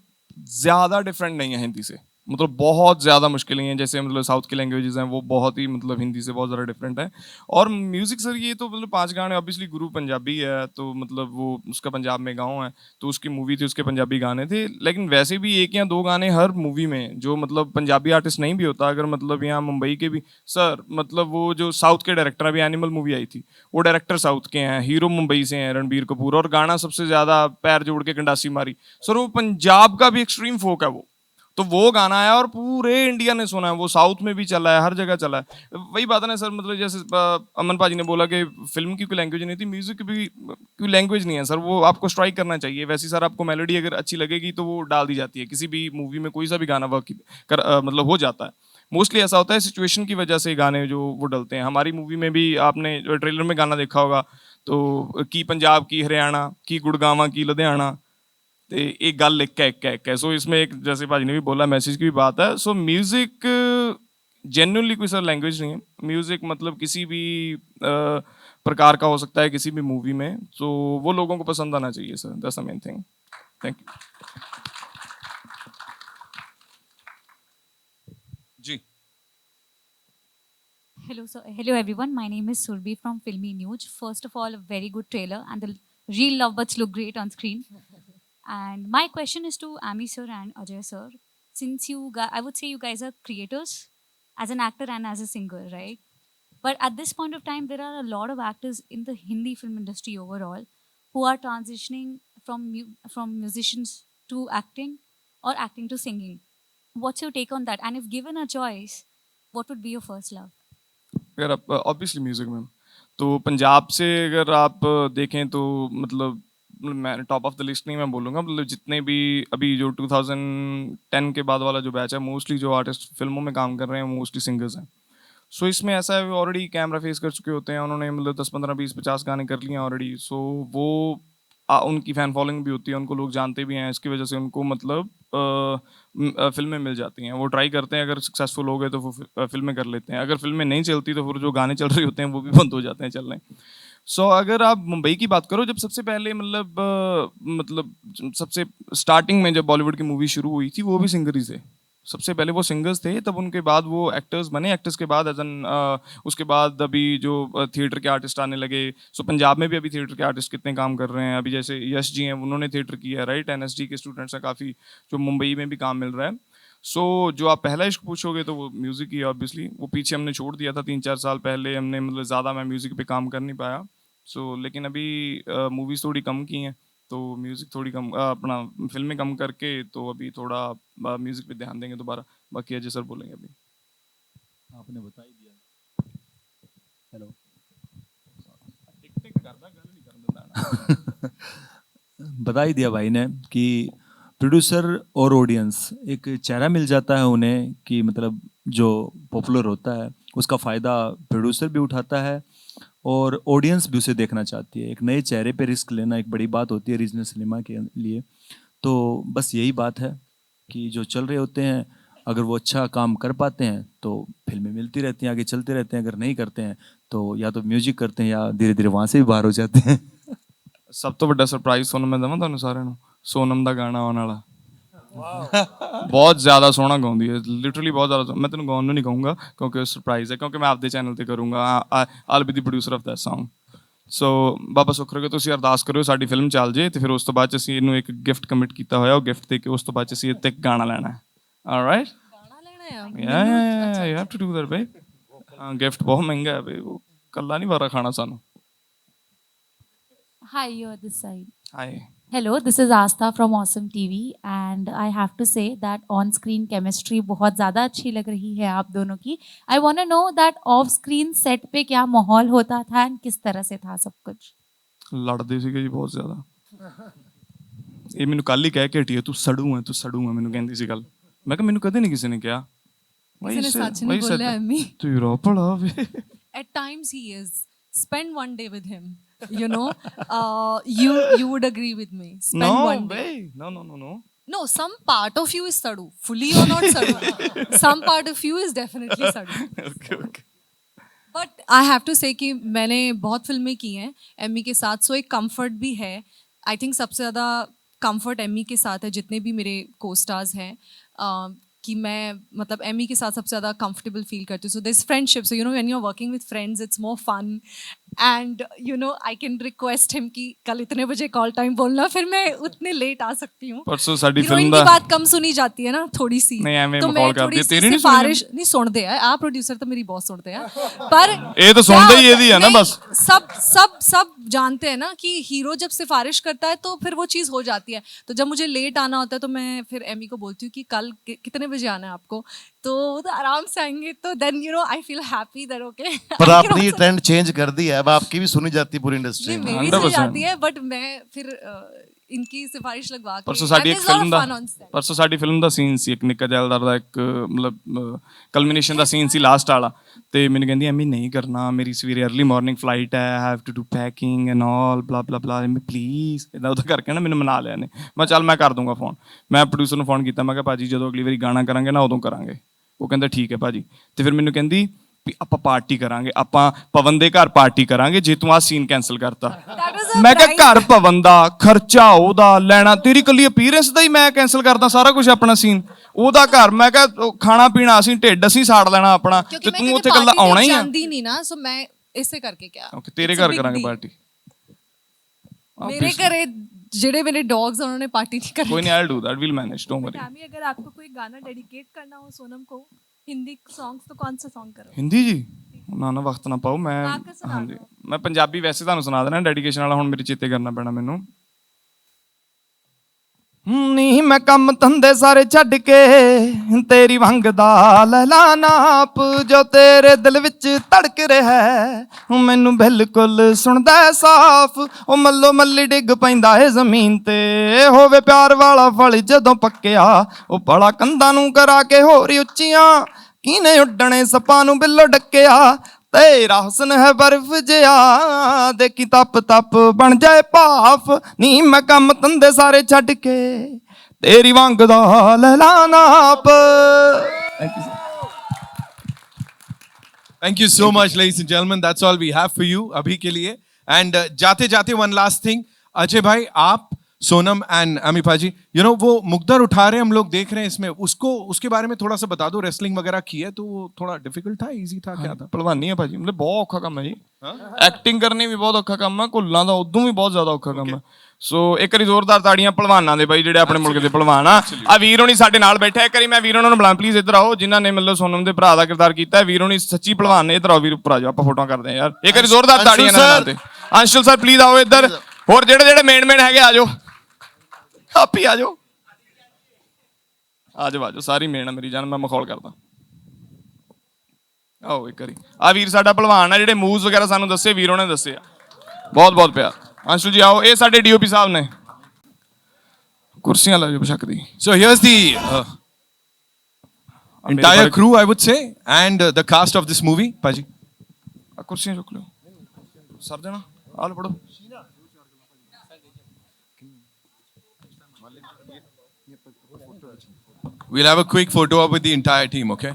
ज़्यादा डिफरेंट नहीं है हिंदी से, मतलब बहुत ज़्यादा मुश्किल नहीं है। जैसे मतलब साउथ की लैंग्वेजेस हैं वो बहुत ही मतलब हिंदी से बहुत ज़्यादा डिफरेंट है। और म्यूज़िक सर ये तो मतलब 5 गाने, ऑब्वियसली गुरु पंजाबी है तो मतलब वो उसका पंजाब में गाँव है तो उसकी मूवी थी, उसके पंजाबी गाने थे। लेकिन वैसे भी 1 या 2 गाने हर मूवी में जो मतलब पंजाबी आर्टिस्ट नहीं भी होता, अगर मतलब यहाँ मुंबई के भी सर, मतलब वो जो साउथ के डायरेक्टर, अभी एनिमल मूवी आई थी, वो डायरेक्टर साउथ के हैं, हीरो मुंबई से हैं रणबीर कपूर, और गाना सबसे ज़्यादा पैर जोड़ के गंडासी मारी। सर वो पंजाब का भी एक्सट्रीम फोक है वो, तो वो गाना आया और पूरे इंडिया ने सुना है, वो साउथ में भी चला है, हर जगह चला है। वही बात है ना सर, मतलब जैसे अमन पाजी ने बोला कि फिल्म की कोई लैंग्वेज नहीं थी, म्यूजिक की भी कोई लैंग्वेज नहीं है सर, वो आपको स्ट्राइक करना चाहिए। वैसे सर आपको मेलोडी अगर अच्छी लगेगी तो वो डाल दी जाती है, किसी भी मूवी में कोई सा भी गाना वर्क मतलब हो जाता है। मोस्टली ऐसा होता है सिचुएशन की वजह से गाने जो वो डलते हैं। हमारी मूवी में भी आपने जो ट्रेलर में गाना देखा होगा तो की पंजाब की हरियाणा की गुड़गावा की लुधियाना, तो एक गल लिख के एक है। सो इसमें एक, जैसे भाजी ने भी बोला, मैसेज की भी बात है। सो म्यूजिक जेन्युइनली कोई सर लैंग्वेज नहीं है। म्यूजिक मतलब किसी भी प्रकार का हो सकता है किसी भी मूवी में, तो वो लोगों को पसंद आना चाहिए sir, that's the main thing. Thank you ji. Hello, sir. Hello, everyone. My name is Surbi from Filmy News. First of all, a very good trailer, and the real lovebirds look great on screen. And my question is to Ami sir and Ajay sir. Since I would say you guys are creators as an actor and as a singer, right? But at this point of time, there are a lot of actors in the Hindi film industry overall who are transitioning from musicians to acting or acting to singing. What's your take on that? And if given a choice, what would be your first love? अगर आप obviously music में, तो पंजाब से अगर आप देखें तो मतलब मैं टॉप ऑफ द लिस्ट नहीं मैं बोलूँगा, मतलब जितने भी अभी जो 2010 के बाद वाला जो बैच है, मोस्टली जो आर्टिस्ट फिल्मों में काम कर रहे हैं मोस्टली सिंगर्स हैं। सो इसमें ऐसा है ऑलरेडी कैमरा फेस कर चुके होते हैं, उन्होंने मतलब 10 15 20 50 गाने कर लिए हैं ऑलरेडी। सो वो उनकी फ़ैन फॉलोइंग भी होती है, उनको लोग जानते भी हैं, इसकी वजह से उनको मतलब फिल्में मिल जाती हैं। वो ट्राई करते हैं, अगर सक्सेसफुल हो गए तो वो फिल्में कर लेते हैं, अगर फिल्में नहीं चलती तो फिर जो गाने चल रहे होते हैं वो भी बंद हो जाते हैं चलने। सो अगर आप मुंबई की बात करो, जब सबसे पहले मतलब सबसे स्टार्टिंग में जब बॉलीवुड की मूवी शुरू हुई थी वो भी सिंगर ही थे, सबसे पहले वो सिंगर्स थे, तब उनके बाद वो एक्टर्स बने, एक्टर्स के बाद उसके बाद अभी जो थिएटर के आर्टिस्ट आने लगे। सो पंजाब में भी अभी थिएटर के आर्टिस्ट कितने काम कर रहे हैं, अभी जैसे यश जी हैं उन्होंने थिएटर किया है, राइट, एनएसडी के स्टूडेंट्स हैं काफ़ी, जो मुंबई में भी काम मिल रहा है। सो जो आप पहला इश्क पूछोगे तो वो म्यूज़िक ही है ऑब्वियसली, वो पीछे हमने छोड़ दिया था 3-4 साल पहले, हमने मतलब ज़्यादा मैं म्यूज़िक पे काम कर नहीं पाया। सो लेकिन अभी मूवीज़ थोड़ी कम की हैं तो म्यूज़िक थोड़ी कम अपना फिल्में कम करके, तो अभी थोड़ा म्यूज़िक पे ध्यान देंगे दोबारा। बाकी अजय सर बोलेंगे अभी। आपने बता ही दिया। हेलो बता ही दिया भाई ने कि प्रोड्यूसर और ऑडियंस एक चेहरा मिल जाता है उन्हें, कि मतलब जो पॉपुलर होता है उसका फ़ायदा प्रोड्यूसर भी उठाता है और ऑडियंस भी उसे देखना चाहती है। एक नए चेहरे पे रिस्क लेना एक बड़ी बात होती है रीजनल सिनेमा के लिए। तो बस यही बात है कि जो चल रहे होते हैं, अगर वो अच्छा काम कर पाते हैं तो फिल्में मिलती रहती हैं, आगे चलते रहते हैं, अगर नहीं करते हैं तो या तो म्यूजिक करते हैं या धीरे धीरे वहाँ से भी बाहर हो जाते हैं। सब तो बड़ा सरप्राइज सोनम मैं दवां तुहानू सारिਆਂ ਨੂੰ, सोनम ਦਾ ਗਾਣਾ ਆਉਣ ਵਾਲਾ बहुत ज़्यादा सोहना गाउंदी है, लिटरली बहुत ज़्यादा। मैं तेन गाउन नहीं कहूँगा क्योंकि सरप्राइज है, क्योंकि मैं आपके चैनल पर करूँगा, I be the producer of that song. So बाबा सुख रखे तुसीं अरदास करो साडी फिल्म चल जे, तो फिर उस तो बाद ਅਸੀਂ ਇਹਨੂੰ ਇੱਕ ਗਿਫਟ ਕਮਿਟ ਕੀਤਾ ਹੋਇਆ, ਉਹ ਗਿਫਟ ਦੇ ਕੇ ਉਸ ਤੋਂ ਬਾਅਦ ਅਸੀਂ ਇੱਥੇ ਇੱਕ ਗਾਣਾ ਲੈਣਾ ਹੈ। Alright, you have to do that babe। Gift बहुत महंगा है, वो कल्ला नहीं वारा खाना सानू। Hi, you're this side. Hi. Hello, this is Aastha from Awesome TV, and I have to say that on-screen chemistry बहुत ज़्यादा अच्छी लग रही है आप दोनों की। I want to know that off-screen set पे क्या माहौल होता था and किस तरह से था सब कुछ? लड़ते ਸੀਗੇ ਜੀ ਬਹੁਤ ਜ਼ਿਆਦਾ। ਇਹ ਮੈਨੂੰ ਕੱਲ ਹੀ ਕਹਿ ਕੇ ਹਟੀ ਹੈ, ਤੂੰ ਸੜੂ ਹੈ, ਤੂੰ ਸੜੂ ਹੈ, ਮੈਨੂੰ ਕਹਿੰਦੀ ਸੀ ਕੱਲ। ਮੈਂ ਕਿਹਾ ਮੈਨੂੰ ਕਦੇ ਨਹੀਂ ਕਿਸੇ ਨੇ ਕਿਹਾ। ਕਿਸੇ ਨੇ ਸੱਚ ਨਹੀਂ ਬੋਲਿਆ ਐਮੀ। ਤੂੰ ਰੋਪੜਾ ਵੇ। At times he is. Spend one day with him. You know, you would agree with me. Spend No one day. way. No. No, some part of you is Sadu. Fully or not Sadu. Some part of you is definitely Sadu. Okay. But I have to say कि मैंने बहुत फिल्में की हैं Amy के साथ, सो एक comfort भी है. आई थिंक सबसे ज़्यादा कंफर्ट एमी के साथ है, जितने भी मेरे को स्टार्स हैं, कि मैं मतलब एमी के साथ सबसे ज़्यादा कंफर्टेबल फील करती हूँ. So this friendship, so you know when you are working with friends it's more fun, and you know I can request him कि कल इतने बजे कॉल टाइम बोलना, फिर मैं उतने लेट आ सकती हूँ. परसों साडी हीरोइन फिल्म की दा बात कम सुनी जाती है ना थोड़ी सी, नहीं एवें तो मखौल मैं करदी थोड़ी है, सी तेरी नहीं सिफारिश नहीं सुनते हैं. आप प्रोड्यूसर तो मेरी बहुत सुनते हैं, पर ਇਹ ਤਾਂ ਸੁਣਦਾ ਹੀ ਇਹਦੀ ਆ ਨਾ नहीं, बस. सब जानते हैं ना कि हीरो जब सिफारिश करता है तो फिर वो चीज़ हो जाती है. तो जब मुझे लेट आना होता है तो मैं फिर एमी को बोलती हूँ कि कल कितने बजे आना है आपको, तो वो तो आराम से आएंगे. तो then you know I feel happy that okay. पर आपने ये ट्रेंड चेंज कर दिया है, अब आपकी भी सुनी जाती है पूरी इंडस्ट्री में. मेरी सुनी जाती है, बट मैं फिर इनकी सिफारिश लगवा के. परसों साडी एक फिल्म ਦਾ ਸੀਨ ਸੀ, ਇੱਕ ਨਿੱਕਾ ਜੈਲਦਾਰ ਦਾ, ਇੱਕ ਮਤਲਬ ਕਲਮੀਨੇਸ਼ਨ ਦਾ ਸੀਨ ਸੀ ਲਾਸਟ ਵਾਲਾ, ਤੇ ਮੈਨੂੰ ਕਹਿੰਦੀ ਐਮੀ ਨਹੀਂ ਕਰਨਾ, ਮੇਰੀ ਸਵੇਰੇ अर्ਲੀ ਮਾਰਨਿੰਗ ਫਲਾਈਟ ਹੈ, have to do packing and all blah blah ਬਲਾ, ਐਮੀ ਪਲੀਜ਼ ਇਦਾਂ ਉਹਦਾ ਕਰਕੇ ਨਾ ਮੈਨੂੰ ਮਨਾ ਲਿਆ ਨੇ. ਮੈਂ ਚੱਲ ਮੈਂ ਕਰ ਦੂੰਗਾ ਫੋਨ. ਮੈਂ ਪ੍ਰੋਡਿਊਸਰ ਨੂੰ ਫੋਨ ਕੀਤਾ, ਮੈਂ ਕਿਹਾ ਭਾਜੀ ਜਦੋਂ ਅਗਲੀ ਵਾਰੀ ਗਾਣਾ ਕਰਾਂਗੇ ਨਾ ਉਦੋਂ ਕਰਾਂਗੇ. ਉਹ ਕਹਿੰਦਾ ਠੀਕ ਹੈ ਭਾਜੀ. ਤੇ ਫਿਰ ਮੈਨੂੰ ਕਹਿੰਦੀ ਵੀ ਆਪਾਂ ਪਾਰਟੀ ਕਰਾਂਗੇ, ਆਪਾਂ ਪਵਨ ਦੇ ਘਰ ਪਾਰਟੀ ਕਰਾਂਗੇ ਜੇ ਤੂੰ ਆਹ ਸੀਨ ਕੈਨਸਲ ਕਰਤਾ. ਮੈਂ ਕਿਹਾ ਘਰ ਪਵਨ ਦਾ, ਖਰਚਾ ਉਹਦਾ, ਲੈਣਾ, ਤੇਰੀ ਕੱਲੀ ਅਪੀਅਰੈਂਸ ਦਾ ਹੀ ਮੈਂ ਕੈਨਸਲ ਕਰਦਾ ਸਾਰਾ ਕੁਝ ਆਪਣਾ ਸੀਨ, ਉਹਦਾ ਘਰ, ਮੈਂ ਕਿਹਾ ਖਾਣਾ ਪੀਣਾ ਅਸੀਂ ਢਿੱਡ ਅਸੀਂ ਸਾੜ ਲੈਣਾ ਆਪਣਾ, ਤੇ ਤੂੰ ਉੱਥੇ ਕੱਲਾ ਆਉਣਾ ਹੀ ਆ. ਜਾਂਦੀ ਨਹੀਂ ਨਾ, ਸੋ ਮੈਂ ਇਸੇ ਕਰਕੇ ਕਿਹਾ ਓਕੇ ਤੇਰੇ ਘਰ ਕਰਾਂਗੇ ਪਾਰਟੀ. मेरे घरे जेड़े मेरे डॉग्स हैं उन्होंने पार्टी नहीं करनी. कोई नहीं, I'll do that, we'll manage, don't worry. Tomy, अगर आपको कोई गाना डेडिकेट करना हो सोनम को, हिंदी सॉन्ग्स, तो कौन सा सॉन्ग करो? ਹਿੰਦੀ ਜੀ ਨਾ ਵਕਤ ਨਾ ਪਾਓ. ਮੈਂ ਹਾਂਜੀ ਮੈਂ ਪੰਜਾਬੀ ਵੈਸੇ ਤੁਹਾਨੂੰ ਸੁਣਾ ਦੇਣਾ ਡੈਡੀਕੇਸ਼ਨ ਵਾਲਾ, ਹੁਣ ਮੇਰੇ ਚੇਤੇ ਕਰਨਾ ਪੈਣਾ ਮੈਨੂੰ. ਨੀ ਮੈਂ ਕੰਮ ਧੰਦੇ ਸਾਰੇ ਛੱਡ ਕੇ ਤੇਰੀ ਵੰਗ ਦਾ ਲੈਲਾ ਨਾਪ, ਜੋ ਤੇਰੇ ਦਿਲ ਵਿੱਚ ਧੜਕ ਰਿਹਾ ਮੈਨੂੰ ਬਿਲਕੁਲ ਸੁਣਦਾ ਸਾਫ਼. ਉਹ ਮੱਲੋ ਮੱਲੀ ਡਿੱਗ ਪੈਂਦਾ ਏ ਜ਼ਮੀਨ ਤੇ, ਹੋਵੇ ਪਿਆਰ ਵਾਲਾ ਫਲ ਜਦੋਂ ਪੱਕਿਆ, ਉਹ ਪਲਾ ਕੰਧਾਂ ਨੂੰ ਕਰਾ ਕੇ ਹੋਰ ਉੱਚੀਆਂ, ਕਿਨੇ ਉੱਡਣੇ ਸੱਪਾਂ ਨੂੰ ਬਿੱਲੋ ਡੱਕਿਆ. तेरा हुस्न है बर्फ जिया, देखी तप तप बन जाए भाफ. नी मैं कम धंधे सारे छड्ड के तेरी वांग दा लैला नाप. Thank you so much, ladies and gentlemen. That's all we have for you abhi ke liye. And जाते जाते one last thing, अजय भाई, आप, सोनम एंड अमी पाजी, यू नो वो मुकद्दर उठा रहे हैं, हम लोग देख रहे हैं इसमें, उसको उसके बारे में थोड़ा सा बता दो. रेसलिंग वगैरह की है तो वो थोड़ा डिफिकल्ट था, इजी था, क्या था? ਭਲਵਾਨੀ ਹੈ ਭਾਜੀ, ਮਤਲਬ ਬਹੁਤ ਔਖਾ ਕੰਮ ਹੈ ਜੀ. ਐਕਟਿੰਗ ਕਰਨੀ ਵੀ ਬਹੁਤ ਔਖਾ ਕੰਮ ਹੈ, ਘੁੱਲਾਂ ਦਾ ਉਦੋਂ ਵੀ ਬਹੁਤ ਜ਼ਿਆਦਾ ਔਖਾ ਕੰਮ ਹੈ. ਸੋ ਇੱਕ ਵਾਰੀ ਜ਼ੋਰਦਾਰ ਤਾੜੀਆਂ ਭਲਵਾਨਾਂ ਦੇ ਬਾਈ, ਜਿਹੜੇ ਆਪਣੇ ਮੁਲਕ ਦੇ ਭਲਵਾਨ ਆ. ਆ ਵੀਰ ਹੋਣੀ ਸਾਡੇ ਨਾਲ ਬੈਠਾ, ਇੱਕ ਵਾਰੀ ਮੈਂ ਵੀਰ ਉਹਨਾਂ ਨੂੰ ਬੁਲਾ, ਪਲੀਜ਼ ਇੱਧਰ ਆਓ, ਜਿਨ੍ਹਾਂ ਨੇ ਮਤਲਬ ਸੋਨਮ ਦੇ ਭਰਾ ਦਾ ਕਿਰਦਾਰ ਕੀਤਾ. ਵੀਰ ਹੋਣੀ ਸੱਚੀ ਭਲਵਾਨ ਨੇ, ਇੱਧਰ ਆਓ ਵੀਰ, ਉੱਪਰ ਆ ਜਾਓ, ਆਪਾਂ ਫੋਟੋਆਂ ਕਰਦੇ ਹਾਂ ਯਾਰ. ਇੱਕ ਵਾਰੀ ਜ਼ੋਰਦਾਰ ਤਾੜੀਆਂ ਨਾਲ ਤੇ. ਅੰਸ਼ੁਲ ਸਰ ਪਲੀਜ਼ ਆਓ ਇੱਧਰ. ਹੋਰ ਜਿਹੜੇ ਮੇਨ ਹੈਗੇ ਆ ਜਾਓ, ਆਪ ਹੀ ਆ ਜਾਓ, ਆ ਜਾਓ ਸਾਰੀ ਮੇਨ ਆ ਮੇਰੀ ਜਾਨ, ਮੈਂ ਮਖੌਲ ਕਰਦਾ. ਆਓ ਇੱਕ ਵਾਰੀ. ਆ ਵੀਰ ਸਾਡਾ ਭਲਵਾਨ ਆ, ਜਿਹੜੇ ਮੂਵਸ ਵਗੈਰਾ ਸਾਨੂੰ ਦੱਸੇ ਵੀਰ ਉਹਨੇ ਦੱਸੇ ਆ. ਬਹੁਤ ਬਹੁਤ ਪਿਆਰ. ਅੰਸ਼ੁਲ ਜੀ ਆਓ, ਇਹ ਸਾਡੇ ਡੀਓਪੀ ਸਾਹਿਬ ਨੇ. ਕੁਰਸੀਆਂ ਲਾ ਜਾਓ ਬਸ਼ੱਕ ਦੀ. So here's the entire crew, I would say, and the cast of this movie. Paji, ਆ ਕੁਰਸੀਆਂ ਚੁੱਕ ਲਿਓ ਸਰ ਦੇਣਾ, ਆ ਲਓ ਪੜੋ. we'll have a quick photo up with the entire team, okay?